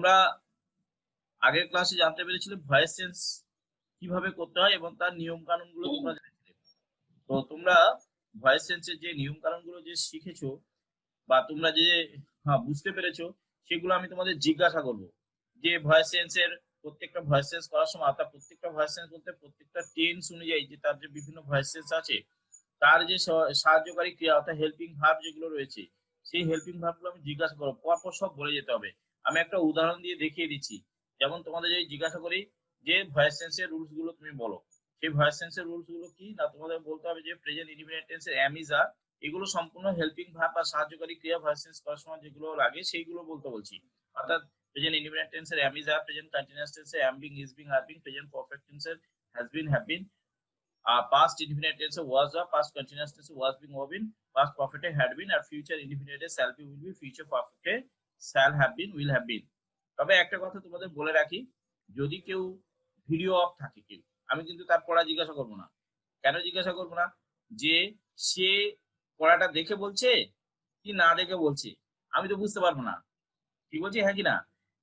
তোমরা আগের ক্লাসে জানতে পেরেছিলে ভয়েস চেঞ্জ কিভাবে করতে হয় এবং তার নিয়ম কানুন গুলো তোমরা জেনেছিলে। তো তোমরা ভয়েস চেঞ্জের যে নিয়ম কানুন গুলো যে শিখেছো বা তোমরা যে বুঝতে পেরেছো, সেগুলো আমি তোমাদের জিজ্ঞাসা করব। যে ভয়েস চেঞ্জের প্রত্যেকটা ভয়েস চেঞ্জ করার সময়, অর্থাৎ প্রত্যেকটা ভয়েস চেঞ্জ বলতে প্রত্যেকটা টেন্স অনুযায়ী যে তার যে বিভিন্ন ভয়েস চেঞ্জ আছে, তার যে সাহায্যকারী ক্রিয়া অর্থাৎ হেল্পিং ভার্ব যেগুলো রয়েছে, সেই হেল্পিং ভার্বগুলো আমি জিজ্ঞাসা করবো, পরপর সব বলে যেতে হবে। আমি একটা উদাহরণ দিয়ে দেখিয়ে দিচ্ছি। যেমন তোমাদের যদি জিজ্ঞাসা করি যে ভয়েস চেঞ্জের রুলস গুলো তুমি বলো, সেই ভয়েস চেঞ্জের রুলস গুলো কি না, তোমাদের বলতে হবে যে প্রেজেন্ট ইনডিফিনিট টেন্সের এম ইজ আর, এগুলো সম্পূর্ণ হেল্পিং ভার্ব বা সাহায্যকারী ক্রিয়া ভয়েস চেঞ্জ করার সময় যেগুলো লাগে সেইগুলো বলতে বলছি। অর্থাৎ প্রেজেন্ট ইনডিফিনিট টেন্সের am is are, present continuous টেন্সের am being, is being, are being, present perfect টেন্সের has been, have been, past indefinite tense was or, past continuous tense was being or been, past perfect had been, আর future indefinite shall be, will be, future perfect shall have been, will have been। তবে একটা কথা তোমাদের বলে রাখি, যদি কেউ video of থাকে কেউ, আমি কিন্তু তার পড়া জিজ্ঞাসা করবো না। কেন জিজ্ঞাসা করবো না? যে সে পড়াটা দেখে বলছে কি না দেখে বলছে, আমি তো বুঝতে পারবো না কি বলছি, হ্যাঁ কি না।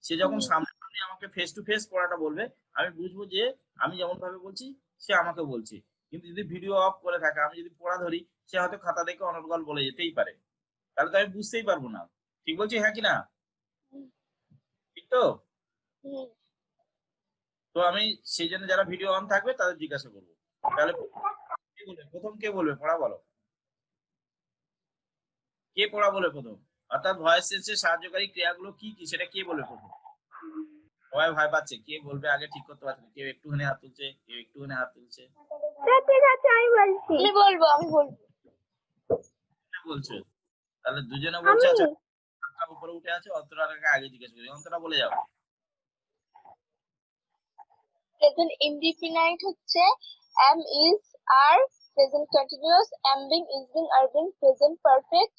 সে যখন সামনে সামনে আমাকে ফেস টু ফেস পড়াটা বলবে, আমি বুঝবো যে আমি যেমন ভাবে বলছি সে আমাকে বলছে। কিন্তু যদি ভিডিও অফ করে থাকে, আমি যদি পড়া ধরি, সে হয়তো খাতা দেখে অনর্গল বলে যেতেই পারে, তাহলে তো আমি বুঝতেই পারবো না। ঠিক বলছি হ্যাঁ কি না? ঠিক তো? তো আমি সেই জন্য যারা ভিডিও অন থাকবে তাদের জিজ্ঞাসা করবো। তাহলে কে বলবে প্রথম, কে বলবে পড়া বলো, কে পড়া বলে প্রথম? অর্থাৎ ভয়েস চেঞ্জের সাহায্যকারী ক্রিয়াগুলো কি কি সেটা কে বলবে প্রথম? সবাই ভয় পাচ্ছে, কে বলবে আগে ঠিক করতে পারছে না। কেউ একটুখানি হাত তুলছে, কেউ একটুখানি হাত তুলছে। ঠিক আছে, আমি বলছি। আমি বলবো। বলছো তাহলে দুজনে বলছে। আচ্ছা, হাতটা উপরে উঠে আছে, অন্তরাকে আগে জিজ্ঞেস করি। অন্তরা বলে যাও। প্রেজেন্ট ইনডিফিনাইট হচ্ছে am is are, present continuous am being, is being, are being, present perfect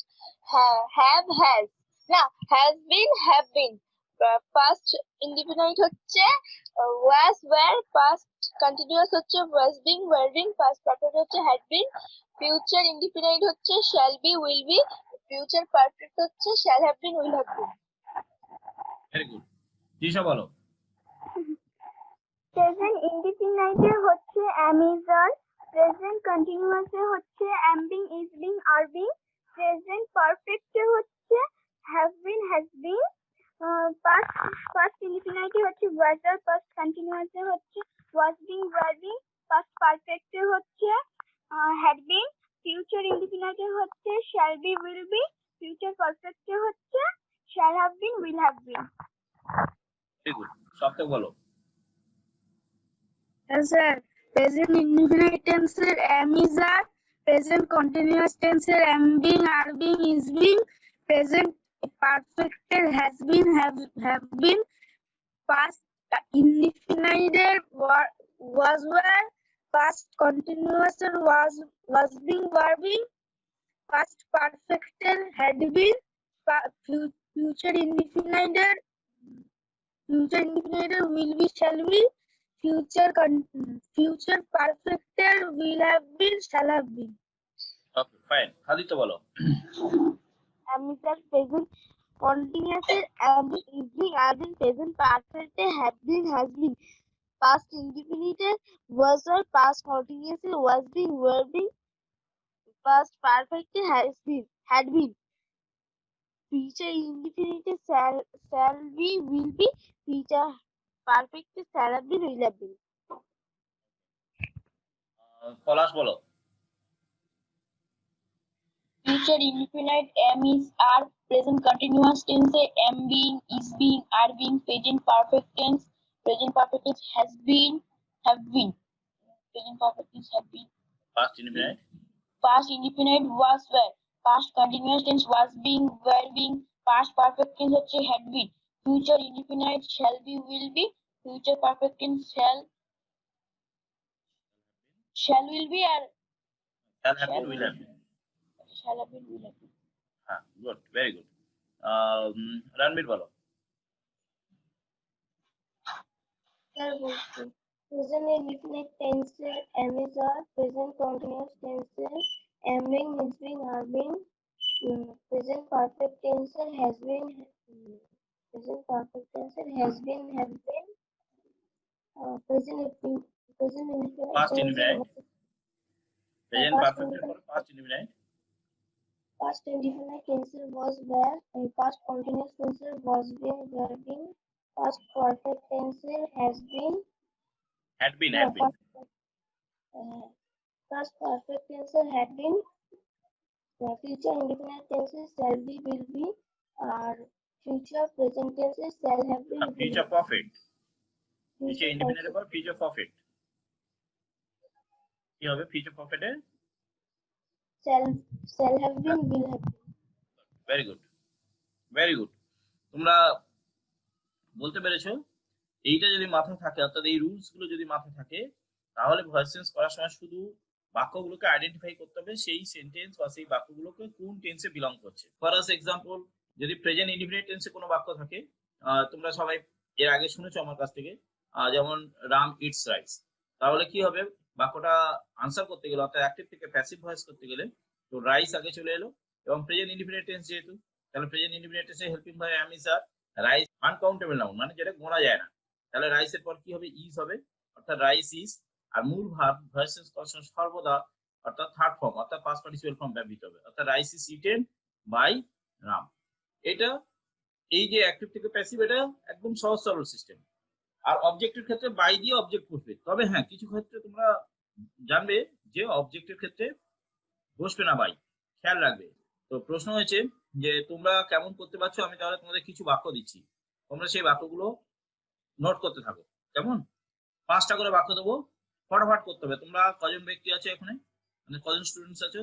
have has, না has been, have been। Past indefinite হচ্ছে was were, পাস্ট কন্টিনিউয়াস হচ্ছে was being, were being, past perfect হচ্ছে had been, future indefinite হচ্ছে shall be, will be, future perfect হচ্ছে shall have been, will have been। Very good. Disha বলো। Present ইনডিফিনাইটে হচ্ছে am is are, present কন্টিনিউয়াসে হচ্ছে am being, is being, are being, present পারফেক্টে হচ্ছে have been, has been, past ইনডিফিনাইটে হচ্ছে was are, পাস্ট কন্টিনিউয়াসে হচ্ছে was being, were being, past পারফেক্টে হচ্ছে had been, ফিউচার ইনডিফিনাইটে হচ্ছে shall be, will be, future পারফেক্টে হচ্ছে shall have been, will have been। Very good. সবটা বলো। স্যার, প্রেজেন্ট ইনডিফিনিট টেন্সের am is are, present continuous টেন্সের am being, are being, is being, present পারফেক্টের has been, have been, past ইনডিফিনাইটের was were, past কন্টিনিউয়াসের was being, were being, past পারফেক্টের had been, future ইনডিফিনাইটের will be, shall be, future perfecter will have been, shall have been। Okay fine. Khalid বলো। am is are, present continuous am being, is being, are being, present perfect have been, has been, past indefinite was were, past continuous was being, were being, past perfect has been, had been, future indefinite shall be, will be, future perfect shall have been, will have been। পলাশ বলো। future indefinite am is are, present continuous tense am being, is being, are being, present perfect tense has been, have been, present perfect tense have been, first indefinite. past indefinite was were, past continuous tense was being, were being, past perfect tense হচ্ছে had been, future indefinite shall be, will be, future perfect tense shall will be, আর shall have been, will have been। shall have been, will have been। হ্যাঁ, good, very good. Ranbir বলো। Present indefinite টেন্সের am is are, present continuous টেন্সের am being, is being, are being, present perfect টেন্সের has been, present perfect tense has been, have been, present indefinite Past tense, indefinite, present past perfect এর পরে past indefinite, indefinite tense was, were, past continuous tense was, been, were, been, past perfect tense has been, had been, no, had been. past perfect tense had been, future indefinite tenses shall be, will be, or future present tenses shall have been, will Future have perfect, been. future indefinite এর পর future perfect কি হবে? future perfect A shall have been, will have been. Very good, very good. তোমরা বলতে পেরেছো। এইটা যদি মাথায় থাকে, অর্থাৎ এই রুলস গুলো যদি মাথায় থাকে, তাহলে ভয়েস চেঞ্জ করার সময় শুধু বাক্যগুলোকে আইডেন্টিফাই করতে হবে সেই সেন্টেন্স বা সেই বাক্যগুলোকে কোন টেন্সে বিলং করছে। ফর এক্সাম্পল, যদি প্রেজেন্ট ইনডিফিনিট টেন্সে কোনো বাক্য থাকে, তোমরা সবাই এর আগে শুনেছো আমার কাছ থেকে, যেমন রাম ইটস রাইস, তাহলে কি হবে? বাক্যটা আনসার করতে গেলে, অর্থাৎ অ্যাক্টিভ থেকে প্যাসিভ ভয়েস করতে গেলে, তো রাইস আগে চলে এলো, এবং প্রেজেন্ট ইনডিফিনিট টেন্স যেহেতু, তাহলে প্রেজেন্ট ইনডিফিনিট টেন্সে helping verb am is are, rice uncountable noun, মানে যেটা গোনা যায় না, তাহলে রাইসের পর কি হবে? ইজ হবে, অর্থাৎ রাইস ইজ। আর মূল ভার্ব ভয়েস চেঞ্জ করার সময় সর্বদা অর্থাৎ থার্ড ফর্ম অর্থাৎ পাস্ট পার্টিসিপেল ফর্ম ব্যবহৃত হবে, অর্থাৎ rice is eaten by Ram. এটা এই যে অ্যাক্টিভ থেকে প্যাসিভ, এটা একদম সহজ সরল সিস্টেম। আর অবজেক্টের ক্ষেত্রে বাই দিয়ে অবজেক্ট বসবে, তবে হ্যাঁ কিছু ক্ষেত্রে তোমরা জানবে যে অবজেক্টের ক্ষেত্রে বসবে না বাই, খেয়াল রাখবে। তো প্রশ্ন হয়েছে যে তোমরা কেমন করতে পারছো, আমি তাহলে তোমাদের কিছু বাক্য দিচ্ছি, তোমরা সেই বাক্যগুলো নোট করতে থাকো। কেমন? 5টা করে বাক্য দেবো, ফটাফট করতে হবে। তোমরা কজন ব্যক্তি আছে এখানে, মানে কজন স্টুডেন্টস আছে?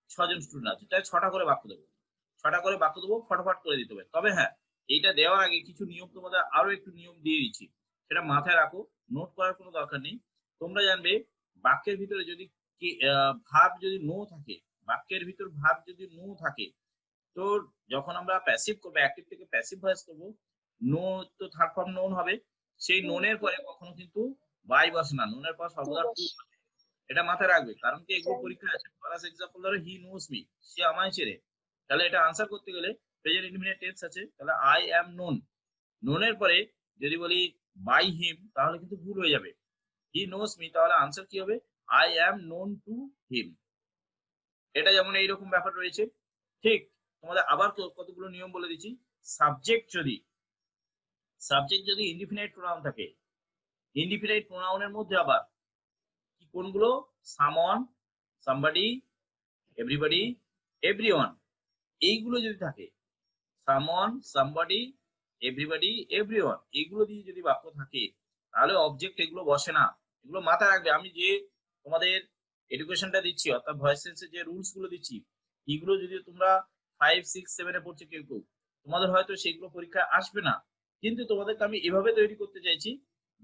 6জন স্টুডেন্ট আছে, তাই 6টা করে বাক্য দেবো, 6টা করে বাক্য দেবো, ফটাফট করে দিতে হবে। তবে হ্যাঁ, এইটা দেওয়ার আগে কিছু নিয়ম তোমাদের আরো একটু নিয়ম দিয়ে দিচ্ছি, সেটা মাথায় রাখো, নোট করার কোনো দরকার নেই। তোমরা জানবে বাক্যের ভিতরে যদি ভার্ব যদি নো থাকে, বাক্যের ভিতর ভার্ব যদি নো থাকে, তো যখন আমরা প্যাসিভ করবো, অ্যাক্টিভ থেকে প্যাসিভ ভয়েস করবো, নো তো থার্ড ফর্ম নোন হবে, সেই নোনের পরে কখনো কিন্তু বাই বসে না, নোনের পর সর্বদা টু। এটা মাথায় রাখবে, কারণ কি এগুলো পরীক্ষা আছে। ফর এক্সাম্পল ধরো হি নোস মি, সে আমায় চেনে, তাহলে এটা আনসার করতে গেলে প্রেজেন্ট ইনডিফিনিট টেন্স আছে, তাহলে আই অ্যাম নোন, নোনের পরে যদি বলি বাই হিম, তাহলে কিন্তু ভুল হয়ে যাবে। হি নোস মি, তাহলে আনসার কি হবে? I am known to him. এটা যেমন এইরকম ব্যাপার রয়েছে। ঠিক তোমাদের আবার কতগুলো নিয়ম বলে দিচ্ছি। সাবজেক্ট যদি ইনডিফিনাইট প্রোনাউন থাকে, ইনডিফিনাইট প্রোনাউনের মধ্যে আবার কি কোনগুলো? সামওয়ান, সামবডি, এভরিবডি, এভরিওয়ান, এইগুলো যদি থাকে, সামওয়ান, সামবডি, এভরিবডি, এভরিওয়ান, এইগুলো দিয়ে যদি বাক্য থাকে, তাহলে অবজেক্ট এগুলো বসে না। এগুলো মাথায় রাখবে। আমি যে তোমাদের এডুকেশনটা দিচ্ছি, অর্থাৎ ভয়েস সেন্সের যে রুলস গুলো দিচ্ছি, এইগুলো যদি তোমরা 5, 6, 7 এ পড়ছে কেউ, তোমাদের হয়তো সেগুলো পরীক্ষায় আসবে না, কিন্তু তোমাদেরকে আমি এভাবে তৈরি করতে চাইছি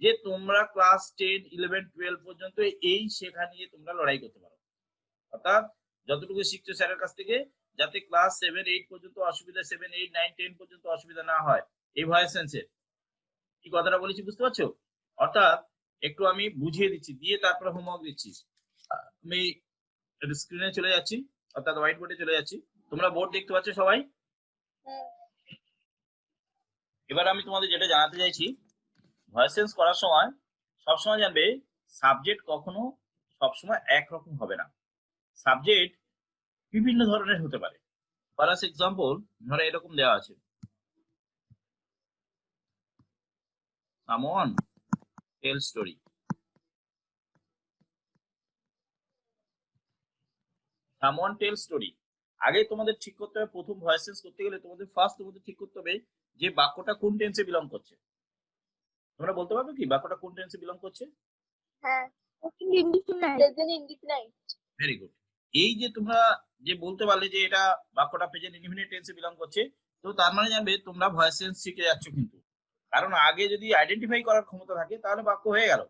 যে তোমরা ক্লাস 10, 11, 12 পর্যন্ত এই শেখা নিয়ে তোমরা লড়াই করতে পারো। অর্থাৎ যতটুকু শিখছো স্যারের কাছ থেকে, যাতে ক্লাস 7, 8 পর্যন্ত অসুবিধা, 7, 8, 9, 10 পর্যন্ত অসুবিধা না হয় এই ভয়েস সেন্সের। কি কথাটা বলেছি বুঝতে পারছো? অর্থাৎ একটু আমি বুঝিয়ে দিচ্ছি, দিয়ে তারপরে হোমওয়ার্ক দিচ্ছি। আমি স্ক্রিনে চলে যাচ্ছি, অর্থাৎ হোয়াইট বোর্ডে চলে যাচ্ছি। তোমরা বোর্ড দেখতে পাচ্ছ সবাই? এবার আমি তোমাদের যেটা জানাতে চাইছি, ভয়েস চেঞ্জ করার সময় সবসময় জানবে সাবজেক্ট কখনো সবসময় একরকম হবে না, সাবজেক্ট বিভিন্ন ধরনের হতে পারে। ফর এক্সাম্পল ধরো এরকম দেওয়া আছে, সামওয়ান টেল স্টোরি, সামওয়ান টেল স্টোরি। আগে তোমাদের ঠিক করতে হবে, প্রথম ভয়েস চেঞ্জ করতে গেলে তোমাদের ঠিক করতে হবে যে বাক্যটা কোন টেন্সে বিলং করছে। তোমরা বলতে পারবে কি বাক্যটা কোন টেন্সে বিলং করছে? হ্যাঁ, Indefinite. Present indefinite. Very good. এই যে তোমরা যে বলতে পারলে যে এটা বাক্যটা প্রেজেন্ট ইনডিফিনিট টেন্সে বিলং করছে, তো তার মানে জানবে তোমরা ভয়েস চেঞ্জ শিখে যাচ্ছ কিন্তু, কারণ আগে যদি আইডেন্টিফাই করার ক্ষমতা থাকে তাহলে বাক্য হয়ে গেল।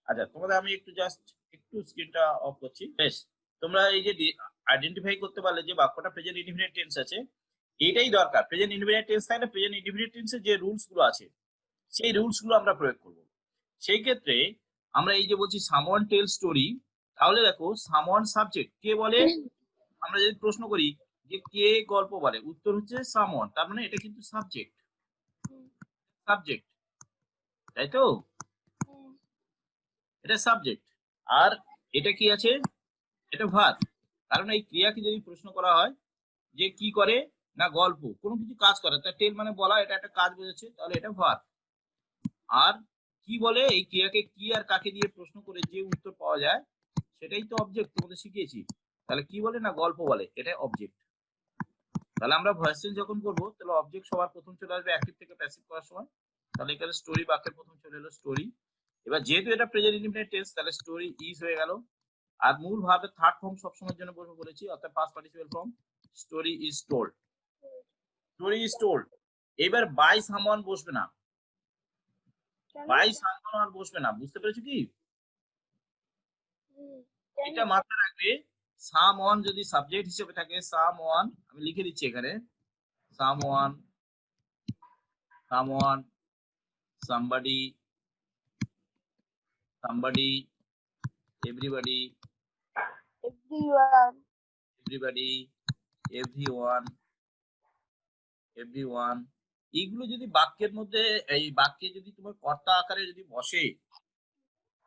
আচ্ছা, তোমাদের আমি একটু স্ক্রিনটা অফ করছি। বেশ, তোমরা এই যে আইডেন্টিফাই করতে পারলে যে বাক্যটা প্রেজেন্ট ইনডিফিনিট টেন্স আছে, এটাই দরকার। প্রেজেন্ট ইনডিফিনিট টেন্স থাকলে প্রেজেন্ট ইনডিফিনিট টেন্সের যে রুলস গুলো আছে, সেই রুলস গুলো আমরা প্রয়োগ করব। সেই ক্ষেত্রে আমরা এই যে বলছি সামওয়ান টেল স্টোরি, তাহলে দেখো সামওয়ান সাবজেক্ট, কে বলে? আমরা যদি প্রশ্ন করি যে কে গল্প বলে, উত্তর হচ্ছে সামওয়ান, তার মানে এটা কিন্তু সাবজেক্ট। সাবজেক্ট, তাই তো? এটা সাবজেক্ট। আর এটা কি আছে? এটা ভার্ব। কারণ এই ক্রিয়াকে যদি প্রশ্ন করা হয় যে কি করে, না গল্প কোনো কিছু কাজ করে, তা টেল মানে বলা, এটা একটা কাজ বোঝাচ্ছে, তাহলে এটা ভার্ব। আর কি বলে এই ক্রিয়াকে কি আর কাকে দিয়ে প্রশ্ন করে যে উত্তর পাওয়া যায় সেটাই তো অবজেক্ট, তোমাদের শিখিয়েছি। তাহলে কি বলে, না গল্প বলে, এটাই অবজেক্ট। তাহলে আমরা ভয়েস চেঞ্জ যখন করবো তাহলে অবজেক্ট সবার প্রথম চলে আসবে অ্যাক্টিভ থেকে প্যাসিভ করার সময়। তাহলে এখানে স্টোরি বাক্যের প্রথম চলে এলো স্টোরি। এবার যেহেতু এটা প্রেজেন্ট ইনডিফিনিট টেন্স তাহলে স্টোরি ইজ হয়ে গেল। আর মূল ভার্বের থার্ড ফর্ম সবসময়ের জন্য বসবে বলেছি, অর্থাৎ past participle form. Story is told, story is told. এবার বাই সামওয়ান বসবে না, বাই সামওয়ান আর বসবে না, বুঝতে পেরেছো কি? এটা মাথায় রাখবে, সামওয়ান যদি সাবজেক্ট হিসেবে থাকে, সামওয়ান আমি লিখে দিচ্ছি এখানে, someone, someone, somebody, somebody, everybody, everyone, everybody, everyone, everyone, এইগুলো যদি বাক্যের মধ্যে, এই বাক্যে যদি তোমার কর্তা আকারে যদি বসে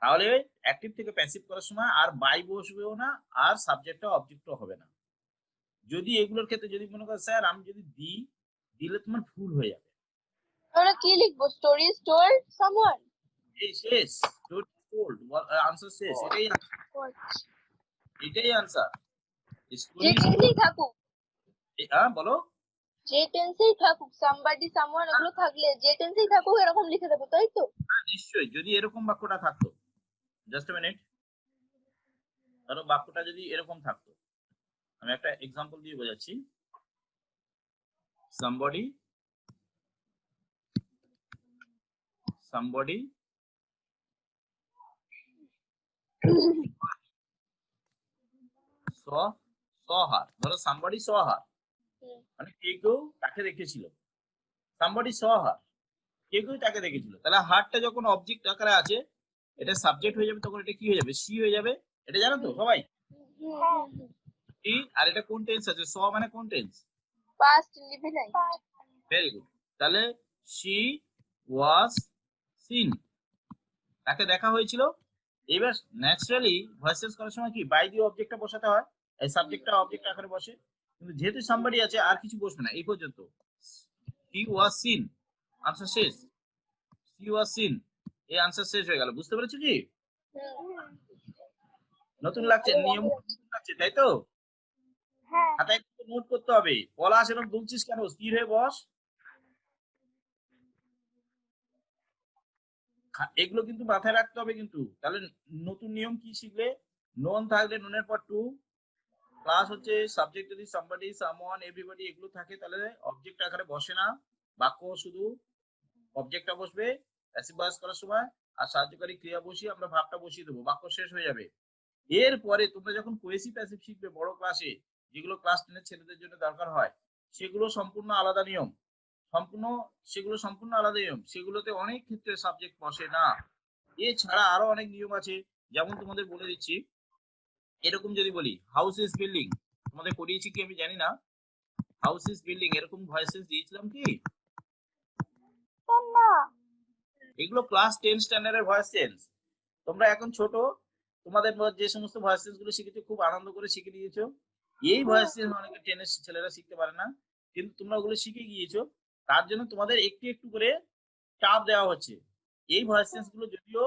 তাহলে অ্যাক্টিভ থেকে প্যাসিভ করার সময় আর বাই বসবেও না, আর সাবজেক্টটা অবজেক্টও হবে না। যদি এগুলোর ক্ষেত্রে যদি মনে করো স্যার আমি যদি দিলে তোমার ভুল হয়ে যাবে। আমরা কি লিখবো? Story is told someone. এই শেষ, স্টোরি টোল্ড, আনসার শেষ, এটাই এটাই আনসার। যে স্টোরি টেন্সেই থাকুক, হ্যাঁ বলো। যে টেন্সেই থাকুক, সামবাডি সামওয়ান এগুলো থাকলে যে টেন্সেই থাকুক এরকম লিখে দেবো, তাই তো? হ্যাঁ নিশ্চয়ই, যদি এরকম বাক্যটা থাকতো, জাস্ট মিনিট, ধরো বাক্যটা যদি এরকম থাকতো, আমি একটা এক্সাম্পল দিয়ে বোঝাচ্ছি। somebody, somebody saw her, ধরো somebody saw her মানে কেউ তাকে দেখেছিল, somebody saw her, কেউ তাকে দেখেছিল। তাহলে হারটা যখন অবজেক্ট আকারে আছে, এটা সাবজেক্ট হয়ে যাবে, তখন এটা কি হয়ে যাবে? সি হয়ে যাবে। এটা জানো তো সবাই? সি। আর এটা কোন টেন্স আছে? স মানে কোন tense? Past indefinite. Very good. তাহলে she was seen, তাকে দেখা হয়েছিল। এবার ন্যাচারালি ভয়েস চেঞ্জ করার সময় কি বাই দিয়ে অবজেক্টটা বসাতে হয়, এই সাবজেক্টটা অবজেক্ট আকারে বসে, কিন্তু যেহেতু সামবডি আছে আর কিছু বসবে না এই পর্যন্ত। he was seen, আনসার শেষ। he was seen, এই আনসার শেষ হয়ে গেল। বুঝতে পেরেছো কি? নতুন লাগছে, নিয়ম নতুন লাগছে, তাই তো? হ্যাঁ খাতায় নোট করতে হবে। পলাশ এরকম দুলছিস কেন? স্থির হয়ে বস। এগুলো কিন্তু মাথায় রাখতে হবে কিন্তু। তাহলে নতুন নিয়ম কি শিখলে? নোন থাকলে নোনের পর টু, প্লাস হচ্ছে সাবজেক্ট যদি সামবডি, সামওয়ান, এভরিবডি এগুলো থাকে তাহলে অবজেক্ট আকারে বসে না, বাক্য শুধু অবজেক্টটা বসবে প্যাসিভ ভয়েস করার সময়, আর সাহায্যকারী ক্রিয়া বসিয়ে আমরা ভাবটা বসিয়ে দেবো, বাক্য শেষ হয়ে যাবে। এরপরে তোমরা যখন কোয়েসি প্যাসিভ শিখবে বড় ক্লাসে, যেগুলো ক্লাস 10 এর ছেলেদের জন্য দরকার হয়, সেগুলো সম্পূর্ণ আলাদা নিয়ম, সম্পূর্ণ আলাদা নিয়ম, সেগুলোতে অনেক ক্ষেত্রে সাবজেক্ট বসে না। এছাড়া আরো অনেক নিয়ম আছে, যেমন তোমাদের বলে দিচ্ছি, এরকম যদি বলি হাউস ইজ বিল্ডিং, তোমাদের করিয়েছি কি আমি জানি না, হাউস ইজ বিল্ডিং এরকম ভয়েসেস দিয়েছিলাম কি? না এগুলো ক্লাস 10 স্ট্যান্ডার্ডের ভয়েস চেঞ্জ। তোমরা এখন ছোট, তোমাদের যে সমস্ত ভয়েস চেঞ্জ গুলো শিখেছো খুব আনন্দ করে শিখে নিয়েছো। এই ভয়েস চেঞ্জ অনেকে 10 এর ছেলেরা শিখতে পারে না, কিন্তু তোমরা ওগুলো শিখে গিয়েছো, তার জন্য তোমাদের একটু একটু করে চাপ দেওয়া হচ্ছে। এই ভয়েস চেঞ্জ গুলো যদিও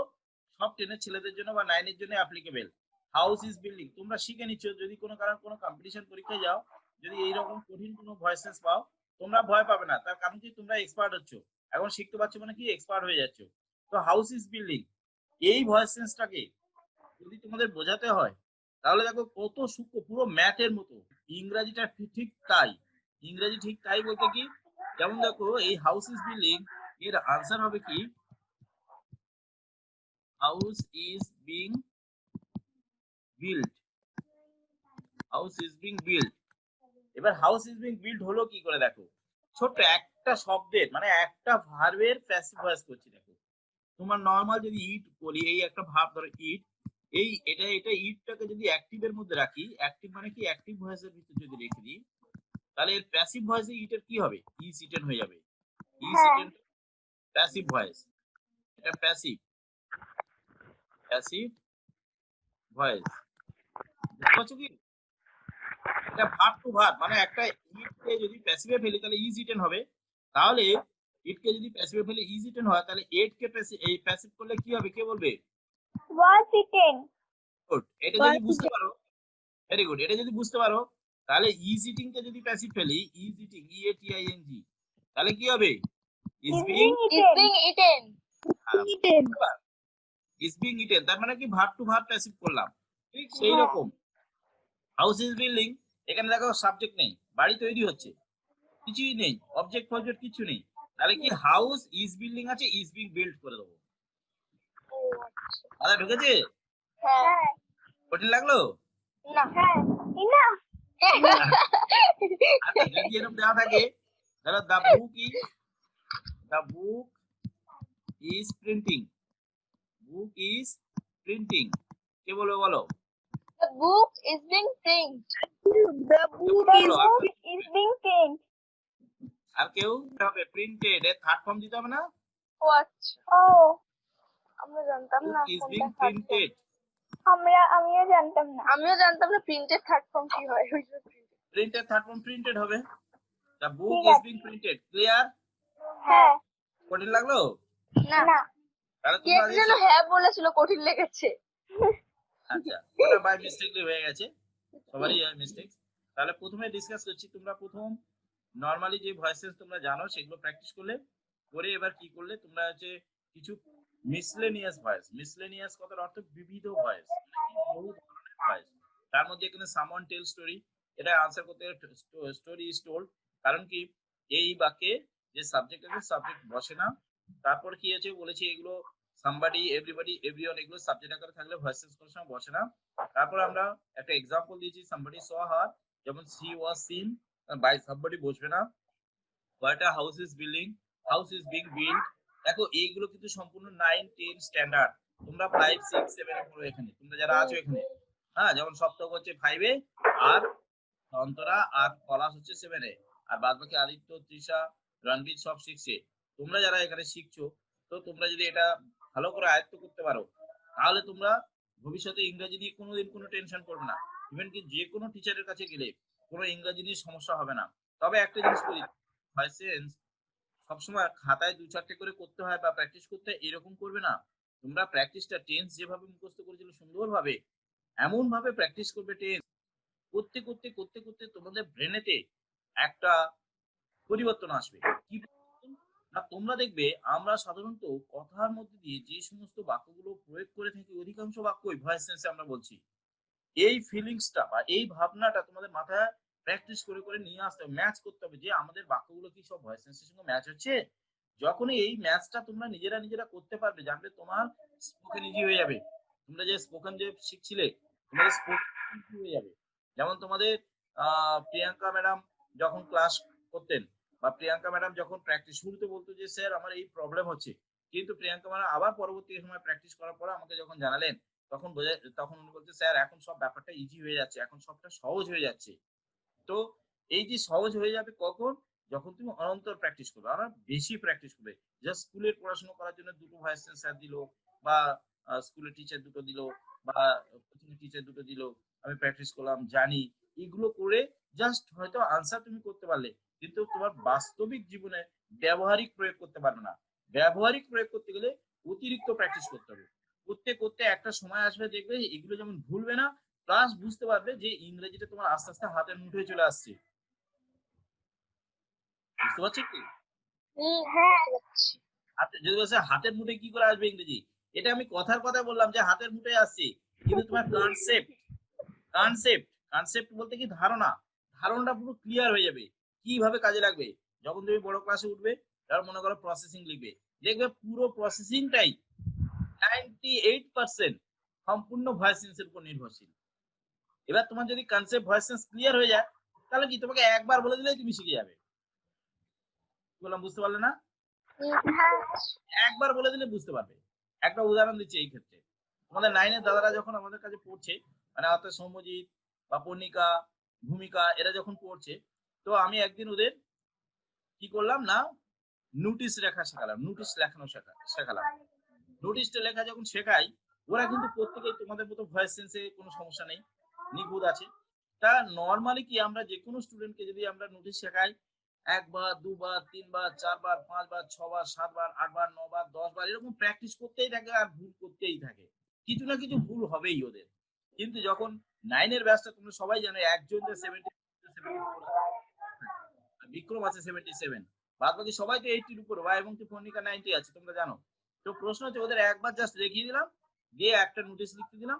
সব 10 এর ছেলেদের জন্য বা 9 এর জন্য অ্যাপ্লিকেবল। হাউস ইজ বিল্ডিং তোমরা শিখে নিচ্ছ, যদি কোনো কারণ কোনো কম্পিটিশন পরীক্ষায় যাও, যদি এইরকম কঠিন কোনো ভয়েস চেঞ্জ পাও, তোমরা ভয় পাবে না, তার কারণ কি তোমরা এক্সপার্ট হচ্ছ, এখন শিখতে পারছো মানে কি এক্সপার্ট হয়ে যাচ্ছ। তো হাউস ইজ বিল্ডিং এই ভয়েস চেঞ্জটাকে যদি তোমাদের বোঝাতে হয় তাহলে দেখো কত সূক্ষ্ম, পুরো ম্যাথের মতো। ইংরেজিটা ঠিক তাই, ইংরেজি ঠিক তাই বলতে কি, যেমন দেখো এই হাউস ইজ বিল্ডিং এর আনসার হবে কি? House is being build, house is being build. এবার হাউস ইজ বিং বিল্ড হলো কি করে দেখো, ছোট্ট একটা শব্দের মানে একটা ভার্বের প্যাসিভ ভয়েস করছি। দেখো তোমার নরমাল যদি ইট বলি, এই একটা ভাব ধরো ইট, এই এটা ইটটাকে যদি অ্যাক্টিভের মধ্যে রাখি, অ্যাক্টিভ মানে কি অ্যাক্টিভ ভয়েসের ভিতরে যদি রেখে দিই, তাহলে এর প্যাসিভ ভয়েসে ইটের কি হবে? ইজ ইটেন হয়ে যাবে। ইজ ইটেন প্যাসিভ ভয়েস, এটা প্যাসিভ ভয়েস, বুঝতে পারছো কি? এটা ভার্ব টু ভার্ব, মানে একটা ইট কে যদি প্যাসিভে ফেলি তাহলে ইজ ইটেন হবে, তাহলে ইট কে যদি প্যাসিভে ফেলে ইজ ইটেন হয়, তাহলে এট কে এই প্যাসিভ করলে কি হবে কে বলবে? was eaten. গুড, এটা যদি বুঝতে পারো, ভেরি গুড, এটা যদি বুঝতে পারো তাহলে ইজ ইটিং কে যদি প্যাসিভ ফেলি, ইজ ইটিং EATING, তাহলে কি হবে? Is Is being being Is eaten. being eaten. eaten, is being eaten, তার মানে কি ভার্ব টু ভার্ব প্যাসিভ করলাম। ঠিক সেই হ্যাঁ। রকম হাউস ইজ বিল্ডিং, এখানে দেখো সাবজেক্ট নেই, বাড়ি তৈরি হচ্ছে, কিছুই নেই, অবজেক্ট ফবজেক্ট কিছু নেই, তাহলে কি হাউস ইজ বিল্ডিং আছে, ইজ বিং বিল্ড করে দেবো। দাদা ঢুকেছে? হ্যাঁ। কঠিন লাগলো? না। হ্যাঁ, enough. আচ্ছা যদি এরকম দেওয়া থাকে তাহলে the book is printing, book is printing, কে বলবো বলো? The book is being printed. the book The is book is being printed. আর কেউ হবে প্রিন্টেড, এর থার্ড ফর্ম দিতে হবে না? ও আচ্ছা, Oh, আমরা জানতাম না বুক ইজ কোনটা বিং third form। প্রিন্টেড, আমিও জানতাম না। আমিও জানতাম না প্রিন্টেড থার্ড ফর্ম কি হয়। প্রিন্টেড থার্ড ফর্ম প্রিন্টেড হবে। দ্য বুক ঠিক ইজ আছে। Being printed, clear? হ্যাঁ, কঠিন লাগলো? না, না। তাহলে কে তোমরা যেন হ্যাঁ বলেছিল, কঠিন লেগেছে। আচ্ছা ওটা বাই মিস্টেকলি হয়ে গেছে, সবারই হয় মিস্টেক। তাহলে প্রথমে ডিসকাস করছি, তোমরা প্রথম নরমালি যে ভয়েসেস তোমরা জানো সেগুলো প্র্যাকটিস করলে, করে এবার কি করলে তোমরা হচ্ছে কিছু মিসলেনিয়াস ভয়েস, মিসলেনিয়াস কথার অর্থ বিবিধ ভয়েস, বহু ধরনের ভয়েস, তার মধ্যে এখানে সামওয়ান টেল স্টোরি, এটা আনসার করতে স্টোরি ইজ টোল্ড, কারণ কি এই বাক্যে যে সাবজেক্ট আছে সাবজেক্ট বসে না, তারপর কি আছে বলেছি এগুলো সামবাডি এভরিবডি এভরিওয়ান, এগুলো সাবজেক্ট আকারে থাকলে ভয়েস চেঞ্জ করার সময় বসে না। তারপর আমরা একটা এক্সাম্পল দিয়েছি সামবাডি স হার, যেমন she was seen, by somebody বসবে না। What a house is building, house is being build. দেখো এইগুলো কিন্তু সম্পূর্ণ 9, 10 স্ট্যান্ডার্ড, তোমরা 5, 6, 7 এ পড়ো এখানে, তোমরা যারা আছো এখানে, হ্যাঁ, যেমন সপ্তক হচ্ছে 5 এ, আর অন্তরা আর পলাশ হচ্ছে 7 এ, আর বাদ বাকি আদিত্য, তৃষা, রণবীর সব 6 এ। তোমরা যারা এখানে শিখছো, তো তোমরা যদি এটা ভালো করে আয়ত্ত করতে পারো, তাহলে তোমরা ভবিষ্যতে ইংরেজি নিয়ে কোনোদিন কোনো টেনশন করবে না। ইভেন কি যে কোনো টিচারের কাছে গেলে কোনো ইংরেজি নিয়ে সমস্যা হবে না। তবে একটা জিনিস বলি, ভয়েসেন্স সবসময় খাতায় 2-4টে করে করতে হয় বা প্র্যাকটিস করতে হয় এরকম করবে না। তোমরা প্র্যাকটিসটা টেন্স যেভাবে মুখস্থ করেছিল সুন্দরভাবে, এমন ভাবে প্র্যাকটিস করবে, টেন্স করতে করতে করতে করতে তোমাদের ব্রেনেতে একটা পরিবর্তন আসবে। কি পরিবর্তন? না তোমরা দেখবে আমরা সাধারণত কথার মধ্যে দিয়ে যে সমস্ত বাক্যগুলো প্রয়োগ করে থাকি, অধিকাংশ বাক্যই ভয়েস সেন্সে আমরা বলছি। এই ফিলিংসটা বা এই ভাবনাটা তোমাদের মাথায় প্র্যাকটিস করে করে নিয়ে আসতে হবে, ম্যাচ করতে হবে যে আমাদের বাক্যগুলো কি সব ভয়েস সেন্সের সঙ্গে ম্যাচ হচ্ছে। যখনই এই ম্যাচটা তোমরা নিজেরা করতে পারবে, জানবে তোমার স্পোকেন ইজি হয়ে যাবে। তোমরা যে স্পোকেন যে শিখছিলে, তোমাদের স্পোকেন ইজি হয়ে যাবে। যেমন তোমাদের প্রিয়াঙ্কা ম্যাডাম যখন ক্লাস করতেন, বা প্রিয়াঙ্কা ম্যাডাম যখন প্র্যাকটিস শুরুতে বলতো যে স্যার আমার এই প্রবলেম হচ্ছে, কিন্তু প্রিয়াঙ্কা ম্যাডাম আবার পরবর্তী সময় প্র্যাকটিস করার পর আমাকে যখন জানালেন, তখন উনি বলতে স্যার এখন সব ব্যাপারটা ইজি হয়ে যাচ্ছে, এখন সবটা সহজ হয়ে যাচ্ছে। তো এই যে সহজ হয়ে যাবে কখন? যখন তুমি অনন্তর প্র্যাকটিস করবে, আমরা বেশি প্র্যাকটিস করবে। জাস্ট স্কুলের পড়াশোনা করার জন্য দুটো ভয়েস স্যার দিল, বা স্কুলের টিচার দুটো দিল, বা কোচিং টিচার দুটো দিল, আমি প্র্যাকটিস করলাম জানি, এগুলো করে জাস্ট হয়তো আনসার তুমি করতে পারলে, কিন্তু তোমার বাস্তবিক জীবনে ব্যবহারিক প্রয়োগ করতে পারবে না। ব্যবহারিক প্রয়োগ করতে গেলে অতিরিক্ত প্র্যাকটিস করতে হবে। করতে করতে একটা সময় আসবে, দেখবে এগুলো যেমন ভুলবে না, প্লাস বুঝতে পারবে যে ইংরেজিটা তোমার আস্তে আস্তে হাতের মুঠোয় চলে আসছে। বুঝতে পারছো কি? হ্যাঁ, যদি বলছে হাতের মুঠোয় কি করে আসবে ইংরেজি, এটা আমি কথার কথা বললাম যে হাতের মুঠোয় আসছে, কিন্তু তোমার কনসেপ্ট বলতে কি ধারণাটা পুরো ক্লিয়ার হয়ে যাবে, কিভাবে কাজে লাগবে। যখন তুমি বড় ক্লাসে উঠবে, তার মনে করো প্রসেসিং লিখবে, দেখবে পুরো প্রসেসিংটাই 98% সম্পূর্ণ ভয়েস সেন্সের উপর নির্ভরশীল। এবার তোমার যদি কনসেপ্ট ভয়েস সেন্স ক্লিয়ার হয়ে যায়, তাহলে কি তোমাকে একবার বলে দিলেই তুমি শিখে যাবে। বললাম বুঝতে পারলে না? একবার বলে দিলে বুঝতে পারবে। একটা উদাহরণ দিচ্ছি এই ক্ষেত্রে, আমাদের 9 এর দাদারা যখন আমাদের কাছে পড়ছে, মানে অর্থাৎ সৌম্যজিৎ বা পর্ণিকা, ভূমিকা, এরা যখন পড়ছে, তো আমি একদিন ওদের কি করলাম না, নোটিশ লেখা শেখালাম, নোটিশ লেখানো শেখালাম। নোটিশটা লেখা যখন শেখাই, ওরা কিন্তু প্রত্যেকেই তোমাদের মতো ভয়েস সেন্সে কোনো সমস্যা নেই, নিখুঁত আছে। তা নরমালি কি আমরা যেকোনো স্টুডেন্টকে যদি আমরা নোটিশ শেখাই, ১ বার, ২ বার, ৩ বার, ৪ বার, ৫ বার, ৬ বার, ৭ বার, ৮ বার, ৯ বার, ১০ বার এরকম প্র্যাকটিস করতেই থাকে আর ভুল করতেই থাকে। কিছু না কিছু ভুল হবেই ওদের। কিন্তু যখন 9 এর ব্যাচটা তোমরা সবাই জানো, একজন যে 70 74 আছে, বিক্রম আছে 77, বাদবাকি সবাই তো 80 এর উপরে, এবং ফোনিকা 90 আছে, তোমরা জানো। তো প্রশ্ন হচ্ছে ওদের একবার জাস্ট দেখিয়ে দিলাম, দিয়ে একটা নোটিশ লিখতে দিলাম,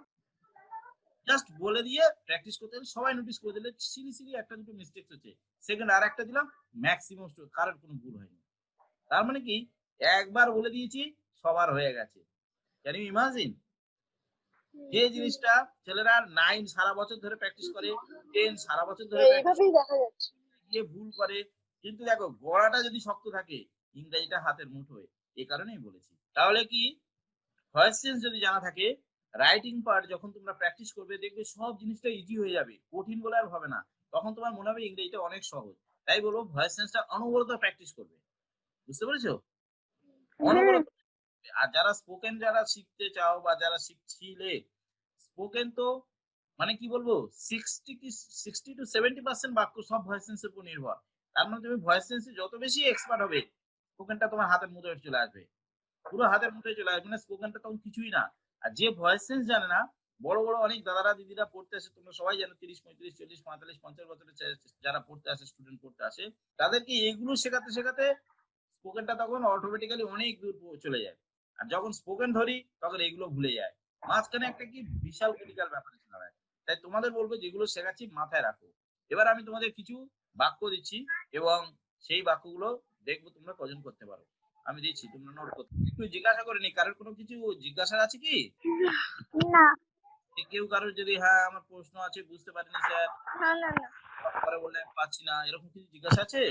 জাস্ট বলে দিয়ে প্র্যাকটিস করতে দিলে সবাই নোটিস করে দিলে সিরি একটা দুটো মিস্টেক হচ্ছে, সেকেন্ড আর একটা দিলাম, ম্যাক্সিমাম কারোর কোনো ভুল হয়নি। তার মানে কি, একবার বলে দিয়েছি, সবার হয়ে গেছে। Can you imagine? যে জিনিসটা ছেলেরা 9 সারা বছর ধরে প্র্যাকটিস করে, 10 সারা বছর ধরে প্র্যাকটিস এইভাবেই দেখা যাচ্ছে। গিয়ে ভুল করে, কিন্তু দেখো গড়াটা যদি শক্ত থাকে, ইংরেজিটা হাতের মুঠোয়। এই কারণেই বলেছি। তাহলে কি, ভয়েস চেঞ্জ যদি জানা থাকে, রাইটিং পার্ট যখন তোমরা প্র্যাকটিস করবে, দেখবে সব জিনিসটা ইজি হয়ে যাবে, কঠিন বলে আর হবে না। তখন তোমার মনে হবে ইংরেজিটা অনেক সহজ। তাই বলবো ভয়েস চেঞ্জটা অনবরত প্র্যাকটিস করবে। বুঝতে পেরেছো? অনবরত। আর যারা স্পোকেন যারা শিখতে চাও বা যারা শিখছিলে, স্পোকেন তো মানে কি বলবো, 60 to 70% বাক্য সব ভয়েস সেন্সের উপর নির্ভর। তার মানে তুমি ভয়েস সেন্সে যত বেশি এক্সপার্ট হবে, স্পোকেনটা তোমার হাতের মুঠোয় চলে আসবে, পুরো হাতের মুঠোয় চলে আসবে। মানে স্পোকেনটা তখন কিছুই না। আর যে ভয়েস সেন্স জানে না, বড় বড় অনেক দাদারা দিদিরা পড়তে আসে, তোমরা সবাই জানো, 30 35 40 45 50 বছরের যারা পড়তে আসে, স্টুডেন্ট পড়তে আসে, তাদেরকে এগুলো শেখাতে শেখাতে স্পোকেনটা তখন অটোমেটিক্যালি অনেক দূর চলে যায়। আর যখন স্পোকেন ধরি, তখন এগুলো ভুলে যায়। মাঝখানে একটা কি বিশাল ক্রিটিক্যাল ব্যাপার এসে দাঁড়ায়। তাই তোমাদের বলবো, যেগুলো শেখাচ্ছি মাথায় রাখো। এবার আমি তোমাদের কিছু বাক্য দিচ্ছি, এবং সেই বাক্যগুলো দেখবো তোমরা কজন করতে পারো। আমি দিচ্ছি, তোমরা নোট করতে। একটু জিজ্ঞাসা করে নি, কারোর কোনো কিছু জিজ্ঞাসা আছে কি? না। কেউ কারোর যদি, হ্যাঁ আমার প্রশ্ন আছে, বুঝতে পারিনি স্যার, না না না পরে বললে আমি পাচ্ছি না, এরকম কিছু জিজ্ঞাসা আছে?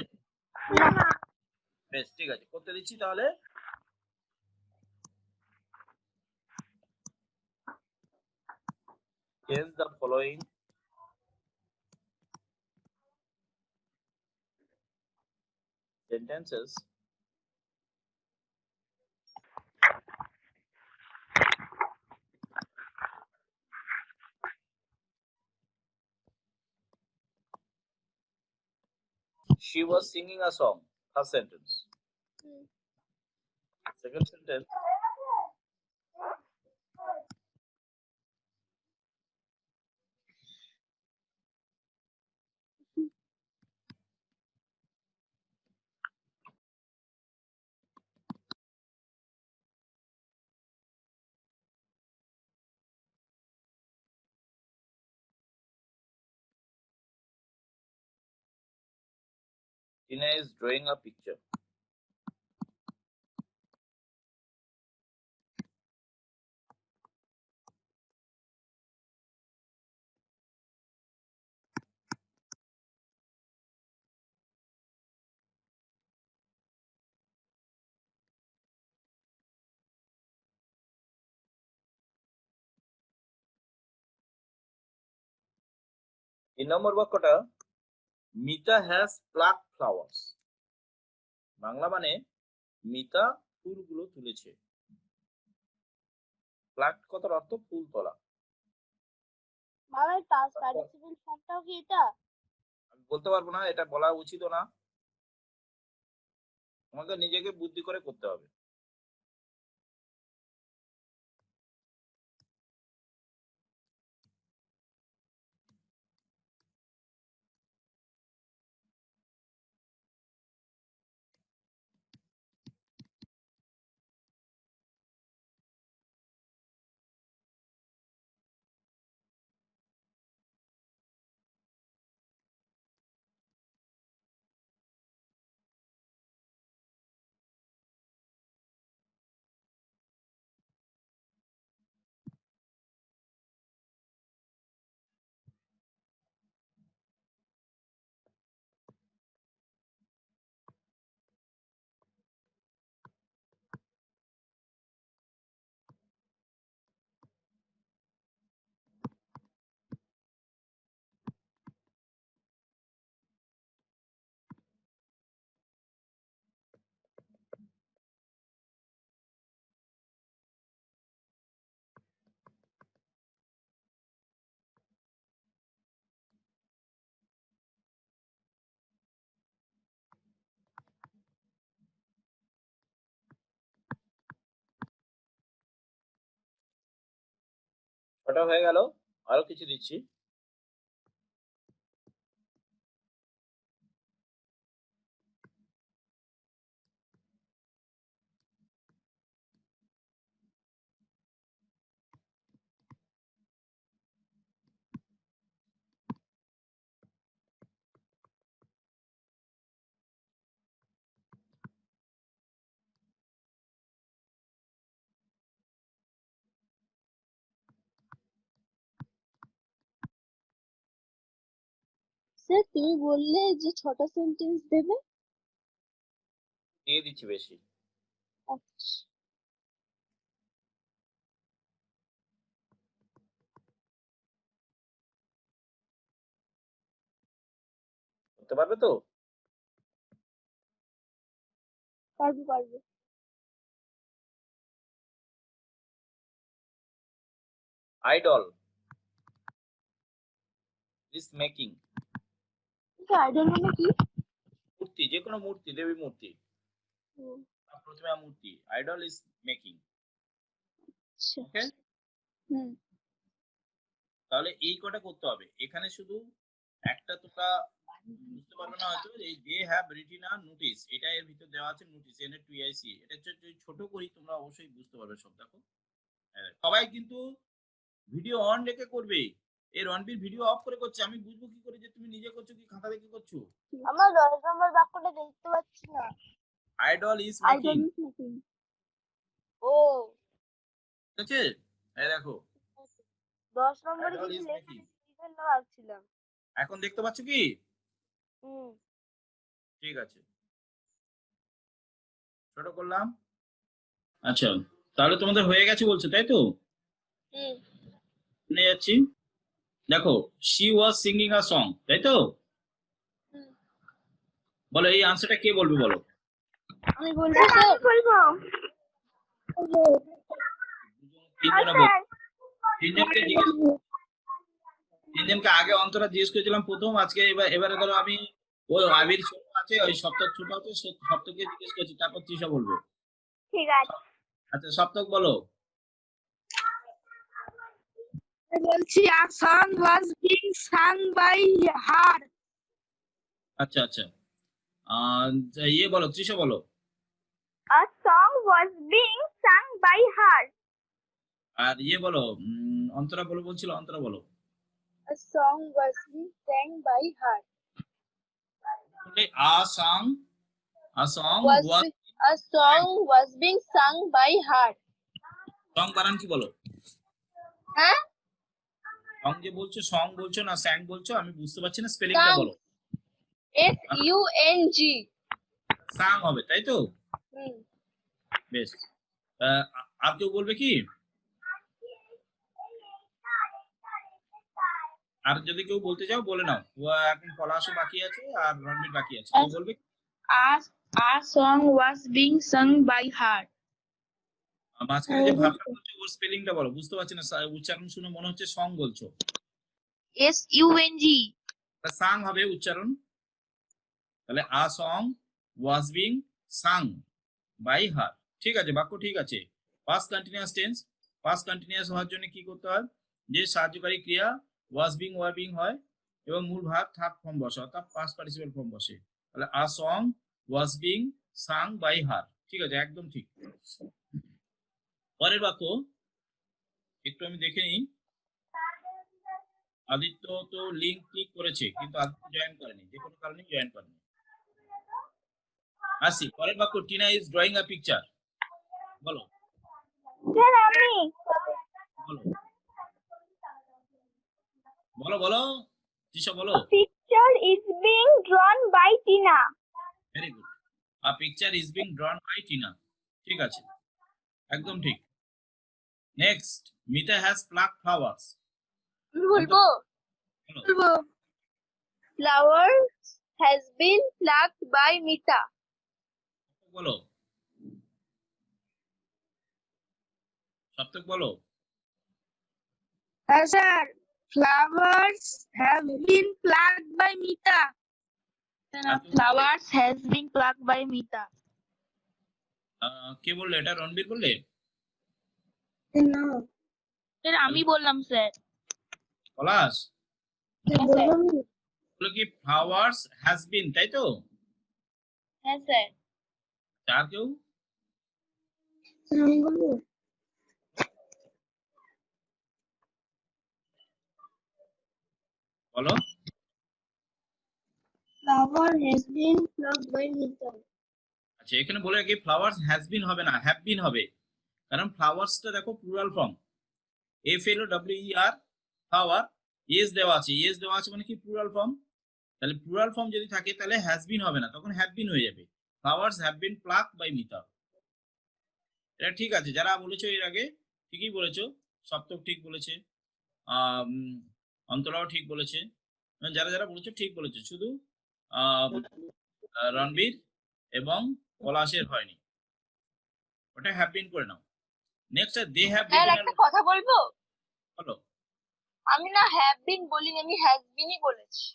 না। বেশ, ঠিক আছে, করতে দিচ্ছি তাহলে। Change the following sentences she was singing a song. First sentence. Second sentence. Tina is drawing a picture. তিন নম্বর বাক্যটা, Mita has pluck flowers. Bangla মানে, মিতা ফুলগুলো তুলেছে। প্লাক কথার অর্থ ফুল তোলা। মানে পাস্ট পার্টিসিপেল ফর্মটাও কি এটা? আমি বলতে পারবো না, এটা বলা উচিত না, তোমাকে নিজেকে বুদ্ধি করে করতে হবে। ওটা হয়ে গেল, আরো কিছু দিচ্ছি। স্যার তুমি বললে যে 6টা সেন্টেন্স দেবে। দিয়ে দিচ্ছি বেশি। আচ্ছা, করতে পারবে তো? পারবো পারবো। Idol is making. আইডল মানে কি? মূর্তি, যে কোনো মূর্তি, দেবী মূর্তি, হুম, প্রতিমা মূর্তি। Idol is making. আচ্ছা। ওকে, হুম, তাহলে এই কটা করতে হবে। এখানে শুধু একটা তোমরা বুঝতে পারবে না হয়তো, এই they have written a notice, এটা এর ভিতর দেওয়া আছে, notice N A T I C. এটা যদি ছোট করি তোমরা অবশ্যই বুঝতে পারবে সব। দেখো সবাই কিন্তু ভিডিও অন রেখে করবে। এই রণবীর ভিডিও অফ করে করছে, আমি বুঝবো কি করে যে তুমি নিজে করছো কি খাতা দেখে করছো? আমরা 10 নম্বর বাক্যটা দেখতে পাচ্ছি না। Idol is idol making. Is making. ও, ঠিক আছে, এই দেখো 10 নম্বরে আইডল কিছু ইজ লেখা মেকিং। আছে এই জন্য ভাবছিলাম। এখন দেখতে পাচ্ছ কি? হুম, ঠিক আছে, ছোট করলাম। আচ্ছা, তাহলে তোমাদের হয়ে গেছে বলছো, তাই তো? হুম, শুনে যাচ্ছি। দেখো, she was singing a song, তাই তো? হুম। বলো এই আনসারটা কে বলবে, বলো। আমি বলবো স্যার। বলবো। তিনজনে বল। স্যার তিনজনকে জিজ্ঞেস, তিনজনকে আগে অন্তরা জিজ্ঞেস করেছিলাম প্রথম, আজকে এবারে ধরো আমি, ওই আবির ছোট আছে, ওই সপ্তক ছোট আছে, সপ্তককে জিজ্ঞেস করছি, তারপর তৃষা বলবে। ঠিক আছে। আচ্ছা সপ্তক বলো। বলছি a song was being sung by her. আচ্ছা আচ্ছা, ইয়ে বলো, তৃষা বলো। A song was being sung by her. আর ইয়ে বলো, অন্তরা বলো, বলছিল, অন্তরা বলো। A song was being sang by her. A song, a song Was was, be- a song was being sung by her. Song বানান কি বলো? হ্যাঁ? সং যে বলছো, সং বলছো না স্যাং বলছো, আমি বুঝতে পারছি না, স্পেলিংটা Sung. বলো। SUNG. সাং হবে, তাই তো? হুম। বেশ, আর কেউ বলবে কি? আর যদি কেউ বলতে চাও বলে নাও। এখন পলাশও বাকি আছে আর রণবীর বাকি আছে, কেউ বলবে? A song was being sung by her. মাঝখানে যে ভাবটা বলছো ওর স্পেলিংটা বলো, বুঝতে পারছি না, উচ্চারণ শুনে মনে হচ্ছে সং বলছো। SUNG. সাং হবে উচ্চারণ। তাহলে a song was being Tsang by her. ঠিক আছে, বাক্য ঠিক আছে। Past continuous tense, past continuous হওয়ার জন্য কি করতে হয়, যে সাহায্যকারী ক্রিয়া ওয়াজ বিং ওয়ার বিং হয় এবং মূল ভাব থার্ড ফর্ম বসে, অর্থাৎ পাস্ট পার্টিসিপেল ফর্ম বসে। তাহলে a song was being Tsang by her. ঠিক আছে, একদম ঠিক। পরের বাক্য একটু আমি দেখে নিই। আদিত্য তো লিঙ্ক ক্লিক করেছে কিন্তু আদিত্য জয়েন করেনি, যে কোনো কারণে জয়েন করেনি। আসি পরের বাক্য, Tina is drawing a picture. বলো স্যার আমি বলো বলো বলো, তৃষা বলো। picture is being drawn by Tina. Very good, a picture is being drawn by Tina. ঠিক আছে, একদম ঠিক। Next, Mita has pluck flowers. বলবো বলো flowers has been plucked by Mita. বলো, সপ্তক বলো। Sir, flowers have been plucked by Mita. Flowers has been plucked by Mita. কে বললে এটা, রণবীর বললে? No. স্যার আমি বললাম স্যার। পলাশ হ্যাঁ স্যার। বলো কি ফ্লাওয়ার্স হ্যাজ বিন, তাই তো? হ্যাঁ স্যার। আর কেউ? আমি বলবো বলো। flower has been plucked by Mita. আচ্ছা, এখানে বলে কি ফ্লাওয়ার্স হ্যাজ বিন হবে না, হ্যাভ বিন হবে। কারণ ফ্লাওয়ার্সটা দেখো plural form, FLWER flower, yes দেওয়া আছে, ইয়েস দেওয়া আছে মানে কি প্লুরাল ফর্ম। তাহলে প্লুরাল ফর্ম যদি থাকে তাহলে হ্যাজ বিন হবে না, তখন হ্যাভ বিন হয়ে যাবে। Flowers have been plucked by Mita. এটা ঠিক আছে, যারা বলেছো এর আগে ঠিকই বলেছো। সপ্তক ঠিক বলেছে, আম, অন্তরাও ঠিক বলেছে, মানে যারা যারা বলেছো ঠিক বলেছো, শুধু রণবীর এবং পলাশের হয়নি, ওটা হ্যাভ বিন করে নাও। Next they have sir written. একটা কথা বলবো? বলো। আমি না হ্যাভ বিন বলিনি, আমি হ্যাজ বিনই বলেছি।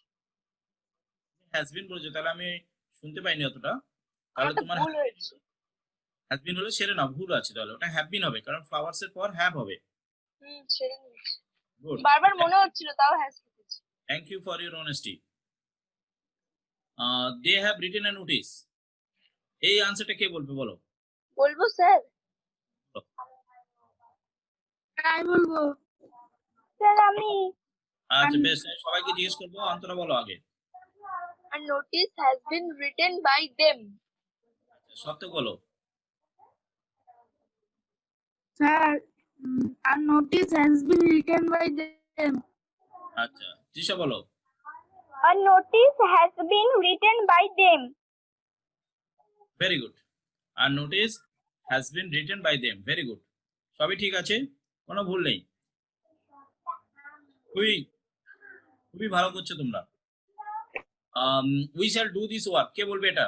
হ্যাজ বিন বলেছো, তাহলে আমি শুনতে পাইনি অতটা। তাহলে আমারটা তোমার ভুল হয়েছে। হ্যাজ বিন হলে সেরে নাও, ভুল আছে, তাহলে ওটা হ্যাভ বিন হবে, কারণ ফ্লাওয়ার্স এর পর হ্যাভ হবে। সেরে নিয়েছি। গুড, বারবার মনে হচ্ছিল, তাও হ্যাজ লিখেছি। Thank you for your honesty. They have written a notice, এই আনসারটা কে বলবে বলো? বলবো স্যার? আমি বলবো। স্যার আমি আচ্ছা বেশ, সবাইকে জিজ্ঞেস করবো, অন্তরা বলো আগে। A notice has been written by them. সত্য বলো। Sir a notice has been written by them. আচ্ছা তৃষা বলো। a notice has been written by them. Very good, আর notice has been written by them, very good, সবই ঠিক আছে, কোনো ভুল নেই। খুবই খুবই ভালো করছো তোমরা। We shall do this work, কে বলবে এটা?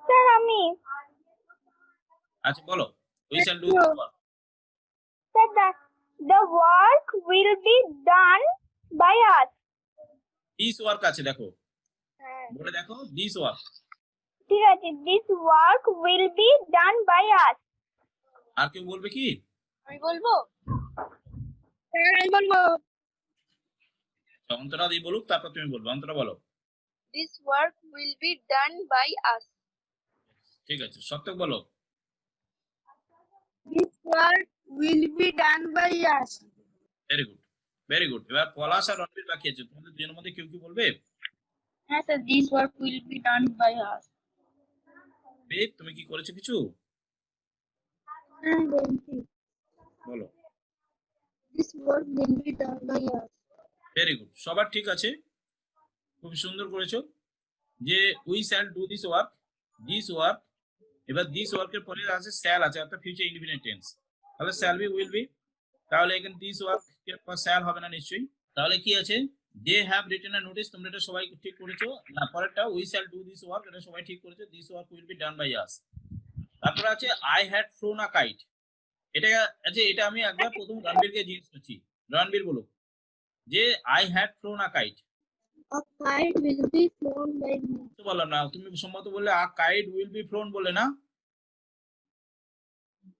স্যার আমি আচ্ছা বলো, we shall do this work. Sir the work will be done by us. This work আছে দেখো, হ্যাঁ। বলে দেখো দিস ওয়ার্ক। ঠিক আছে, this work will be done by us. আর কেউ বলবে কি? আমি বলবো? স্যার আমি বলবো। অন্তরা দিয়ে বলুক, তারপর তুমি বলবে। অন্তরা বলো। This work will be done by us. ঠিক আছে, সত্য বলো। This work will be done by us. Very good, very good. এবার পলাশ আর রণবীর বাকি আছে, তোমাদের দুজনের মধ্যে কেউ কি বলবে? হ্যাঁ sir, this work will be done by us. বেদ, তুমি কি করেছো কিছু? আমি বলছি, বলো। this work will be done by us. Very good, সবার ঠিক আছে, খুব সুন্দর করেছো। যে we shall do this work, this work, এবার দিস ওয়ার্কের পরে আছে শ্যাল আছে, অর্থাৎ ফিউচার ইনডিফিনিট টেন্স। তাহলে শ্যাল বি, উইল বি, তাহলে এখানে দিস ওয়ার্ক এর পর শ্যাল হবে না নিশ্চয়ই। তাহলে কি আছে? They have written a notice, তোমরা এটা সবাই ঠিক করেছো না? পরেরটা we shall do this work, এটা সবাই ঠিক করেছো, this work will be done by us. তারপরে আছে I had flown a kite, এটা আছে, এটা আমি একবার প্রথম রণবীরকে জিজ্ঞেস করছি, রণবীর বলো যে I had flown a kite. A kite will be flown by me. তো বললাম না, তুমি সম্মত বললে আ কাইট উইল বি ফ্লোন বলে না?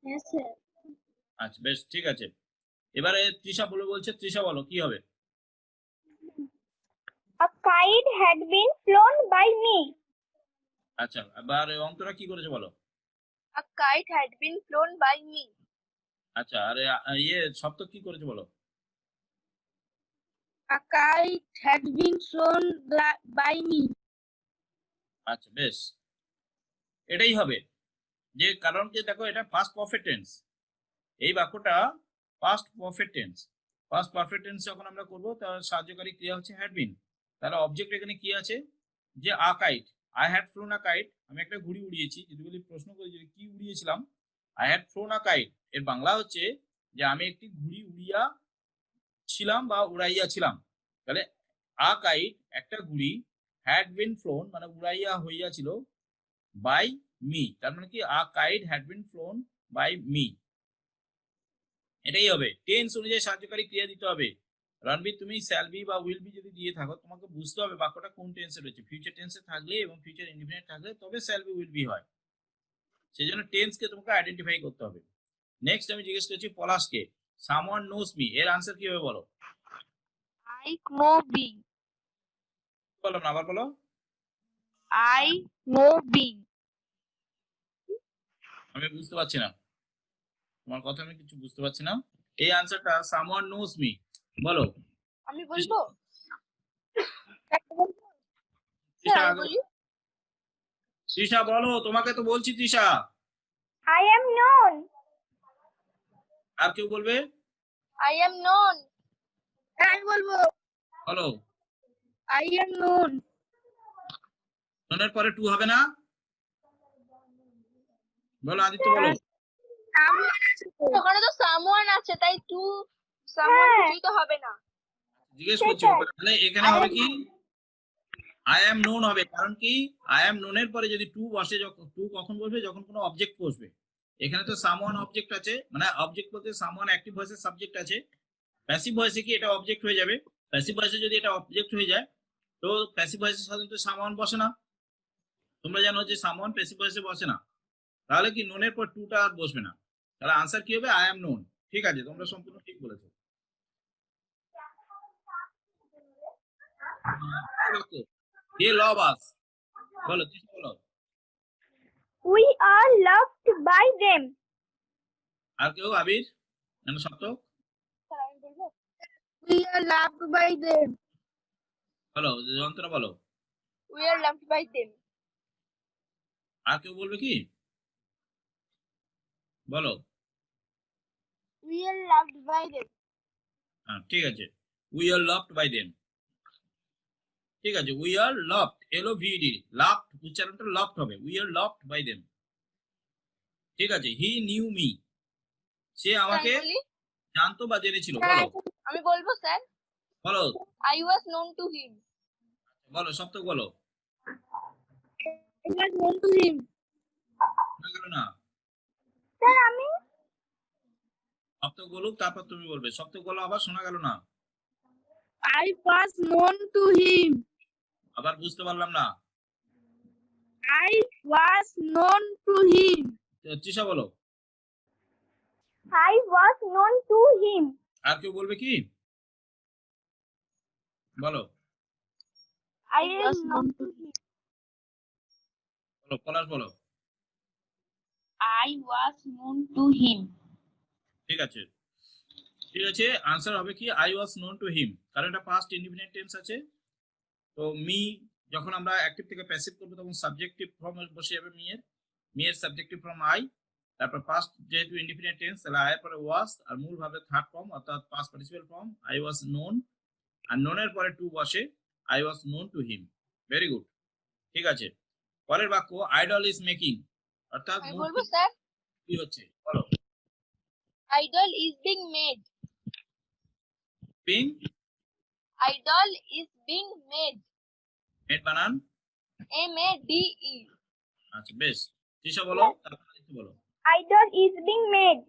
Yes, sir. আচ্ছা বেশ, ঠিক আছে। এবারে তৃষা বলছে, তৃষা বলো কি হবে? A kite had been flown by me. আচ্ছা, এবার অন্তরা কি করেছে বলো? A kite had been flown by me. আচ্ছা, আর ইয়ে সপ্তক কি করেছে বলো? A kite had been flown by me. আচ্ছা বেশ, এটাই হবে। যে কারণ কি দেখো, এটা পাস্ট পারফেক্ট টেন্স, এই বাক্যটা past perfect tense. Past perfect tense যখন আমরা করবো, তার সাহায্যকারী ক্রিয়া হচ্ছে হ্যাড বিন। তাহলে অবজেক্ট এখানে কি আছে? যে a kite, I had flown a kite, আমি একটা ঘুড়ি উড়িয়েছি। যদি বলি প্রশ্ন করি যে কি উড়িয়েছিলাম, I had flown a kite, এর বাংলা হচ্ছে যে আমি একটি ঘুড়ি উড়িয়া ছিলাম বা উড়াইয়াছিলাম। তাহলে আ কাইট একটা ঘুড়ি, হ্যাড বিন ফ্লোন মানে উড়াইয়া হইয়াছিল, বাই মি, তার মানে কি a kite had been flown by me. এটাই হবে, টেন্স অনুযায়ী সাহায্যকারী ক্রিয়া দিতে হবে। রণবীর, তুমি শ্যাল বি বা উইল বি যদি দিয়ে থাকো, তোমাকে বুঝতে হবে বাক্যটা কোন টেন্সে রয়েছে। ফিউচার টেন্সে থাকলে এবং ফিউচার ইনডিফিনিট থাকলে তবে শ্যাল বি উইল বি হয়, সেই জন্য টেন্সকে তোমাকে আইডেন্টিফাই করতে হবে। নেক্সট আমি জিজ্ঞেস করছি পলাশকে, সামওয়ান নোস মি এর আনসার কি হবে বলো? I know being. বলো না, আবার বলো। I know being. আমি বুঝতে পারছি না, তোমার কথা আমি কিছু বুঝতে পারছি না। এই আনসারটা সামওয়ান নোস মি, বলো। আমি বলবো তৃষা আমি আগে- বলি তৃষা বলো, তোমাকে তো বলছি তৃষা। I am known. আর কেউ বলবে? I am known. আমি বলবো বলো। I am known. নোনের পরে টু হবে না? বলো আদিত্য, বলো। Someone আছে তো। ওখানে তো সামওয়ান আছে, তাই টু সামওয়ান হ্যাঁ। কিছুই তো হবে না। জিজ্ঞেস করছি, সেটাই। তাহলে এখানে হবে কি আই অ্যাম নোন হবে, কারণ কি আই অ্যাম নোন এর পরে যদি টু বসে, যখন টু কখন বসবে, যখন কোনো অবজেক্ট বসবে। এখানে তো সামওয়ান অবজেক্ট আছে, মানে অবজেক্ট বলতে সামওয়ান অ্যাক্টিভ ভয়েসের সাবজেক্ট আছে। প্যাসিভ ভয়েসে কি এটা অবজেক্ট হয়ে যাবে? প্যাসিভ ভয়েসে যদি এটা অবজেক্ট হয়ে যায়, তো প্যাসিভ ভয়েসে সাধারণত সামওয়ান বসে না। তোমরা জানো যে সামওয়ান প্যাসিভ ভয়েসে বসে না, তাহলে কি নোনের পর টুটা আর বসবে না। তাহলে আনসার কি হবে? I am known. ঠিক আছে, তোমরা সম্পূর্ণ ঠিক বলেছো। দে লাভ আস, বলো তৃষা, বলো। We are loved by them. আর কেউ? আবির, সপ্তক, স্যার আমি বলবো We are loved by them. বলো। যন্ত্রণা, বলো। we are loved by them. আর কেউ বলবে কি? বলো। We are loved by them. হ্যাঁ, ঠিক আছে, we are loved by them. ঠিক আছে, we are loved, LOVED, loved উচ্চারণটা লাভড হবে, we are loved by them. ঠিক আছে, হি নিউ মি, সে আমাকে আমি বলি জানতো বা জেনেছিল। বলো, আমি বলবো স্যার বলো, I was known to him. বলো সপ্তক, বলো। I was known to him. শোনা গেল না? স্যার আমি সপ্তক বলুক, তারপর তুমি বলবে। সপ্তক বলো, আবার শোনা গেল না, I was known to him. আবার বুঝতে পারলাম না। I was known to him. Trisha, বলো। I was known to him. আর কেউ বলবে কি? বলো, I was known to him. বলো পলাশ, বলো। I was known to him. ঠিক আছে, ঠিক আছে, আনসার হবে কি I was known to him, কারণ এটা পাস্ট ইনডিফিনিট টেন্স আছে। তো মি যখন আমরা অ্যাক্টিভ থেকে প্যাসিভ করবো, তখন সাবজেক্টিভ ফর্ম বসে যাবে মি এর সাবজেক্টিভ ফর্ম আই, তারপর পাস্ট যেহেতু ইনডিফিনিট টেন্স, তাহলে আই এর পরে ওয়াজ, আর মূল ভাবে থার্ড ফর্ম অর্থাৎ past participle form I was known, are known এর পরে টু বসে, I was known to him. Very good. ঠিক আছে, পরের বাক্য আইডল ইজ মেকিং, অর্থাৎ আমি মূর্তি বলবো স্যার কি হচ্ছে, বলো। idol is being made. Being, Idol is being made. Made বানান। MADE. আচ্ছা, বেশ। তৃষা, বলো, তারপর আদিত্য, বলো। Idol is being made.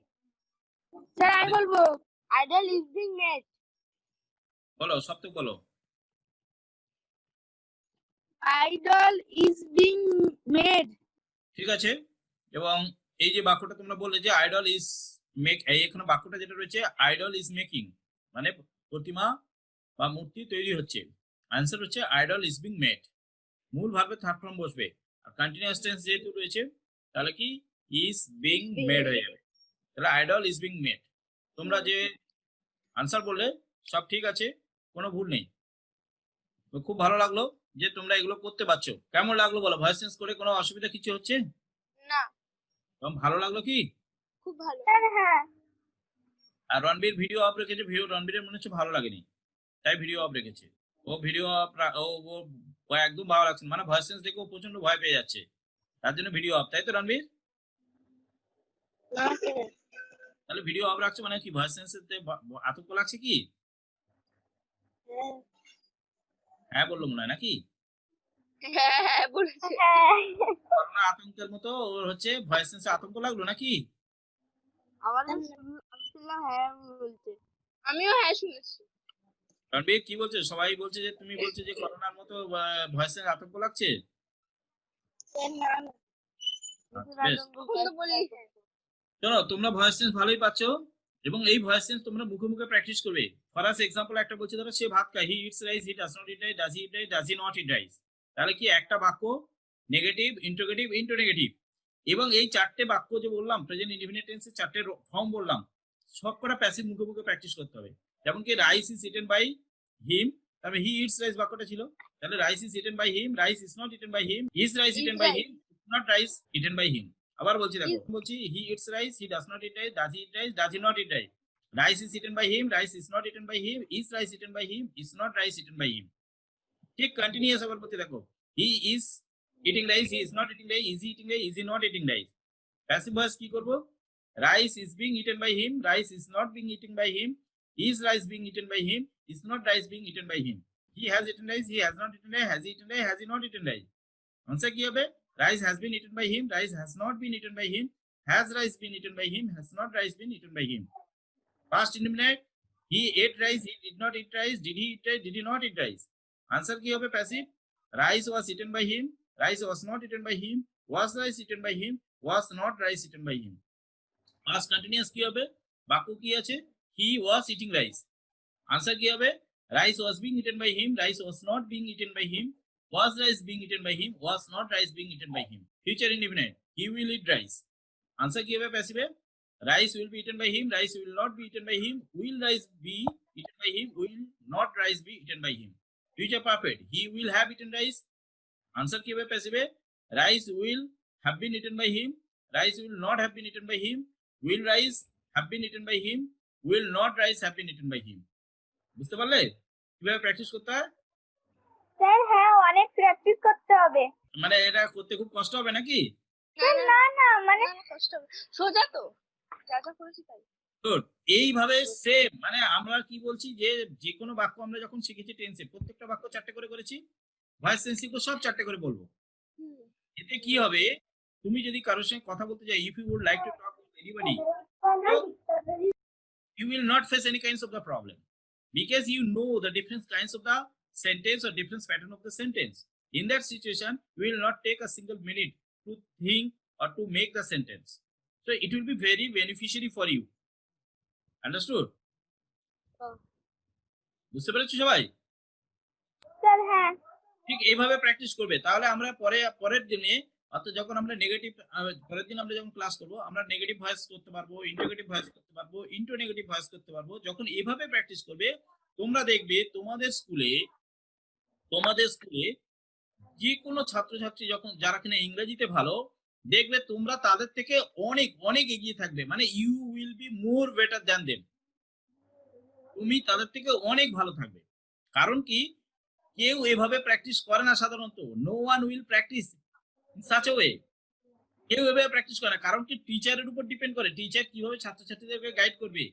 Sir আমি বলবো Idol is being made. বলো সপ্তক, বলো। idol is being made. ঠিক আছে, এবং এই যে বাক্যটা তোমরা বললে যে আইডল ইজ মেক, এখানে বাক্যটা যেটা রয়েছে আইডল ইজ মেকিং, মানে প্রতিমা বা মূর্তি তৈরি হচ্ছে। আনসার হচ্ছে আইডল ইজ বিং মেড, মূল ভাবে থার্ড ফর্ম বসবে, আর কন্টিনিউয়াস টেন্স যেহেতু রয়েছে, তাহলে কি ইজ বিং মেড হয়ে যাবে। তাহলে আইডল ইজ বিং মেড। তোমরা যে আনসার বললে সব ঠিক আছে, কোনো ভুল নেই। তো খুব ভালো লাগলো যে তোমরা এগুলো করতে পারছো। কেমন লাগলো বলো? ভয়েস চেঞ্জ করে কোনো অসুবিধা কিছু হচ্ছে? না, তোমার ভালো লাগলো কি? খুব ভালো। স্যার হ্যাঁ আর রণবীর ভিডিও অফ রেখেছে, রণবীরের মনে হচ্ছে ভালো লাগেনি, তাই ভিডিও অফ রেখেছে। ও ভিডিও অফ, ও একদম ভালো লাগছে না, মানে ভয়েস চেঞ্জ দেখে ও প্রচন্ড ভয় পেয়ে যাচ্ছে, তার জন্য ভিডিও অফ, তাই তো রণবীর? তাহলে ভিডিও অফ রাখছো মানে কি, ভয়েস চেঞ্জ আতঙ্ক লাগছে কি? হ্যাঁ বললো মনে হয়, নাকি? হ্যাঁ বলেছে। হ্যাঁ করোনা আতঙ্কের মতো ওর হচ্ছে ভয়েস চেঞ্জে আতঙ্ক লাগলো নাকি? আমি শুনলাম হ্যাঁ বলছে। আমিও হ্যাঁ শুনেছি। রণবীর কি বলছে? সবাই বলছে যে তুমি বলছো যে করোনার মতো ভয়েস চেঞ্জ আতঙ্ক লাগছে। আচ্ছা, বেশ। তখন তো বললি হ্যাঁ। চলো, তোমরা ভয়েস চেঞ্জ ভালোই পাচ্ছো, এবং এই ভয়েস চেঞ্জ তোমরা মুখে মুখে প্র্যাকটিস করবে। ফর এক্সাম্পল একটা বলছে, ধরো সে ভাত খায়, হি eats rice, he does not eat rice, does he eat rice, does he not eat rice. তাহলে কি একটা বাক্য নেগেটিভ, ইন্টারোগেটিভ, ইন্টোনেগেটিভ। এবং এই চারটে বাক্য যে বললাম প্রেজেন্ট ইনডিফিনিট টেন্সের চারটে ফর্ম বললাম, সব কটা প্যাসিভ মুখে মুখে প্র্যাকটিস করতে হবে। যেমন কি rice is eaten by him, তারপরে হি ইটস রাইস বাক্যটা ছিল, তাহলে rice is eaten by him, rice is not eaten by him, is rice eaten by him, not rice eaten by him. আবার বলছি দেখো, বলছি he eats rice, he does not eat rice, does he eat rice, does he not eat rice, rice is eaten by him, rice is not eaten by him, is rice eaten by him, is not rice eaten by him। ঠিক continuous আবার বলতে দেখো, he is eating rice, he is not eating rice, is he eating rice, is he not eating rice। Passive voice কি করব, rice is being eaten by him, rice is not being eaten by him, is rice being eaten by him, is not rice being eaten by him, he has eaten rice, he has not eaten rice, has he eaten rice, has he not eaten rice। Answer কি হবে, rice has been eaten by him, rice has not been eaten by him, has rice been eaten by him, has not rice been eaten by him। Past indefinite, he ate rice, he did not eat rice, did he eat rice, did he not eat rice। Answer কি হবে passive, rice was eaten by him, rice was not eaten by him, was rice eaten by him, was not rice eaten by him। Past continuous কি হবে, বাক্য কি আছে, he was eating rice। Answer কি হবে, rice was being eaten by him, rice was not being eaten by him, was rice being eaten by him, was not rice being eaten by him। Future indefinite, he will eat rice। Answer কি হবে passive, rice will be eaten by him, rice will not be eaten by him, will rice be eaten by him, will not rice be eaten by him। Future perfect, he will have eaten rice। Answer কি হবে passive, rice will have been eaten by him, rice will not have been eaten by him, will rice have been eaten by him, will not rice have been eaten by him। বুঝতে পারলে কিভাবে practice করতে হয়? Sir হ্যাঁ, অনেক practice করতে হবে। মানে এটা করতে খুব কষ্ট হবে নাকি? না না, মানে কষ্ট হবে, সোজা তো, যা যা করেছি তাই। গুড। এইভাবে সেম, মানে আমরা কি বলছি যে যে কোনো বাক্য আমরা যখন শিখেছি টেন্সে, প্রত্যেকটা বাক্য চারটে করে করেছি, ভয়েস সেন্সিং তো সব চারটে করে বলবো। এতে কি হবে, তুমি যদি কারোর সঙ্গে কথা বলতে যাই, if you would like to talk with anybody, you will not face any kinds of the problem because you know the different kinds of the sentence or different pattern of the sentence। In that situation, you will not take a single minute to think or to make the sentence, so it will be very beneficiary for you। Understood? বুঝতে পেরেছো সবাই? Sir হ্যাঁ। ঠিক এইভাবে practice করবে, তাহলে আমরা পরের দিনে, অর্থাৎ যখন আমরা নেগেটিভ, পরের দিন আমরা যখন ক্লাস করব, আমরা নেগেটিভ ভয়েস করতে পারবো, ইন্টারোগেটিভ ভয়েস করতে পারবো, ইন্টোনেগেটিভ ভয়েস করতে পারবো। যখন এভাবে প্র্যাকটিস করবে, তোমরা দেখবে তোমাদের স্কুলে যে কোনো ছাত্রছাত্রী যখন যারা কিনা ইংরেজিতে ভালো, দেখবে তোমরা তাদের থেকে অনেক অনেক এগিয়ে থাকবে, মানে you will be more better than them. তুমি তাদের থেকে অনেক ভালো থাকবে। কারণ কি, কেউ এভাবে প্র্যাকটিস করে না সাধারণত। No one will practice in such a way. কেউ এভাবে প্র্যাকটিস করে না, কারণ কি টিচারের উপর ডিপেন্ড করে, টিচার কিভাবে ছাত্রছাত্রীদেরকে গাইড করবে।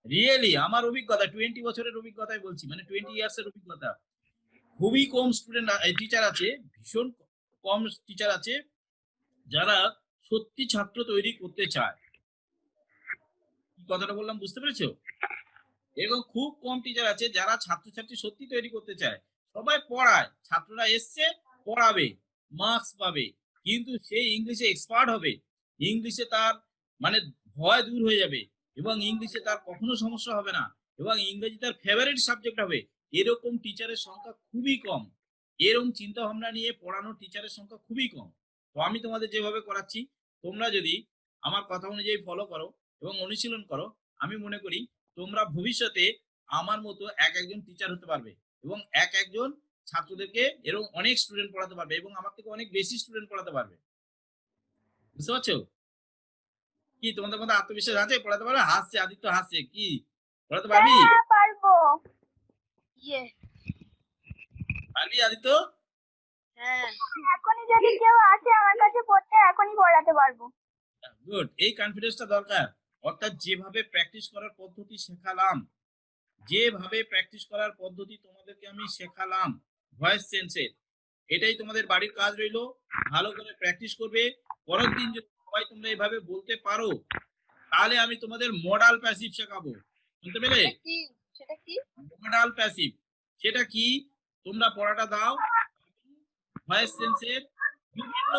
রিয়েলি আমার অভিজ্ঞতা, 20 বছরের অভিজ্ঞতায় বলছি, মানে 20 ইয়ার্স এর অভিজ্ঞতা। খুবই কম স্টুডেন্ট টিচার আছে, ভীষণ কম টিচার আছে যারা সত্যি ছাত্র তৈরি করতে চায়। কি কথাটা বললাম বুঝতে পেরেছো? এরকম খুব কম টিচার আছে যারা ছাত্রছাত্রী সত্যি তৈরি করতে চায়। সবাই পড়ায়, ছাত্ররা এসছে পড়াবে, মার্কস পাবে, কিন্তু সে ইংলিশে এক্সপার্ট হবে, ইংলিশে তার মানে ভয় দূর হয়ে যাবে, এবং ইংলিশে তার কখনো সমস্যা হবে না, এবং ইংরেজি তার ফেভারিট সাবজেক্ট হবে। এরকম টিচারের সংখ্যা খুবই কম, এরকম চিন্তা ভাবনা নিয়ে পড়ানোর টিচারের সংখ্যা খুবই কম। তো আমি তোমাদের যেভাবে করাচ্ছি, তোমরা যদি আমার কথা অনুযায়ী ফলো করো এবং অনুশীলন করো, আমি মনে করি তোমরা ভবিষ্যতে আমার মতো একজন টিচার হতে পারবে, এবং একজন ছাত্রদেরকে এরকম অনেক স্টুডেন্ট পড়াতে পারবে, এবং আমার থেকে অনেক বেশি স্টুডেন্ট পড়াতে পারবে। বুঝতে পারছো? কি তোমাদের মধ্যে আত্মবিশ্বাস আছে পড়াতে পারবে? হাসছে আদিত্য, হাসছে। কি পড়াতে পারবি? হ্যাঁ পারবো। ইয়ে পারবি আদিত্য? হ্যাঁ, এখনই যদি কেউ আসে আমার কাছে পড়তে, এখনই পড়াতে পারবো। গুড। এই কনফিডেন্সটা দরকার। অর্থাৎ যেভাবে প্র্যাকটিস করার পদ্ধতি শেখালাম, যেভাবে প্র্যাকটিস করার পদ্ধতি তোমাদেরকে আমি শেখালাম ভয়েস চেঞ্জের, এটাই তোমাদের বাড়ির কাজ রইলো। ভালো করে প্র্যাকটিস করবে। পরের দিন যদি সবাই তোমরা এভাবে বলতে পারো, তাহলে আমি তোমাদের মডাল প্যাসিভ শেখাবো। শুনতে পেলে? সেটা কি? মডাল প্যাসিভ সেটা কি, তোমরা পড়াটা দাও, ভয়েস চেঞ্জের বিভিন্ন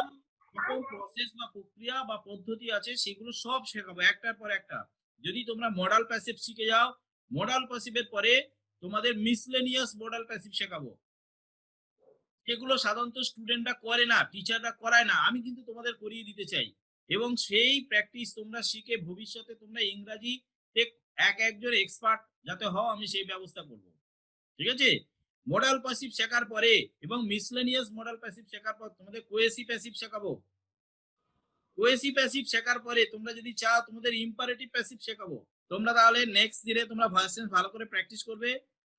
রকম প্রসেস বা প্রক্রিয়া বা পদ্ধতি আছে, সেগুলো সব শেখাবো একটার পর একটা। যদি তোমরা মডাল প্যাসিভ শিখে যাও, মডাল প্যাসিভের পরে তোমাদের মিসলেনিয়াস মডাল প্যাসিভ শেখাবো, যেগুলো সাধারণত স্টুডেন্টরা করে না, টিচাররা করায় না, আমি কিন্তু তোমাদের করিয়ে দিতে চাই। এবং সেই প্র্যাকটিস তোমরা শিখে ভবিষ্যতে তোমরা ইংরাজিতে একজন এক্সপার্ট যাতে হও, আমি সেই ব্যবস্থা করব। ঠিক আছে? মডাল প্যাসিভ শেখার পরে এবং মিসলেনিয়াস মডাল প্যাসিভ শেখার পর তোমাদের কোয়েসি প্যাসিভ শেখাবো। কোয়েসি প্যাসিভ শেখার পরে তোমরা যদি চাও তোমাদের ইম্পারেটিভ প্যাসিভ শেখাবো। তোমরা তাহলে নেক্সট দিনে তোমরা ভয়েস সেন্স ভালো করে প্র্যাকটিস করবে।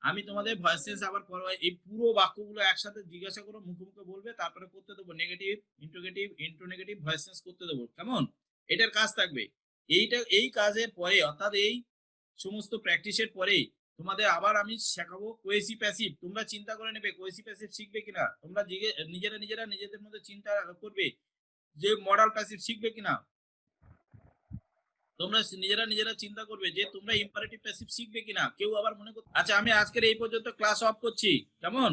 আমি তোমাদের ভয়েস সেন্স আবার এই পুরো বাক্যগুলো একসাথে জিজ্ঞাসা করো, মুখে মুখে বলবে, তারপরে করতে দেবো নেগেটিভ, ইন্টোগেটিভ, ইন্টোনেগেটিভ ভয়েস সেন্স করতে দেবো। কেমন? এটার কাজ থাকবে। এই কাজের পরে অর্থাৎ এই সমস্ত প্র্যাকটিসের পরে তোমাদের আবার আমি শেখাবো কোয়েসি প্যাসিভ। তোমরা চিন্তা করে নেবে কোয়েসি প্যাসিভ শিখবে কিনা, তোমরা নিজেরা নিজেদের মধ্যে চিন্তা করবে যে মডাল প্যাসিভ শিখবে কিনা। তোমরা নিজেরা চিন্তা করবে যে তোমরা ইম্পারেটিভ প্যাসিভ শিখবে কিনা। কেউ আবার মনে করতে, আচ্ছা আমি আজকের এই পর্যন্ত ক্লাস অফ করছি। কেমন?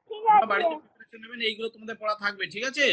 ঠিক তোমরা আছে বাড়িতে প্রিপারেশন নেবেন, এইগুলো তোমাদের পড়া থাকবে। ঠিক আছে?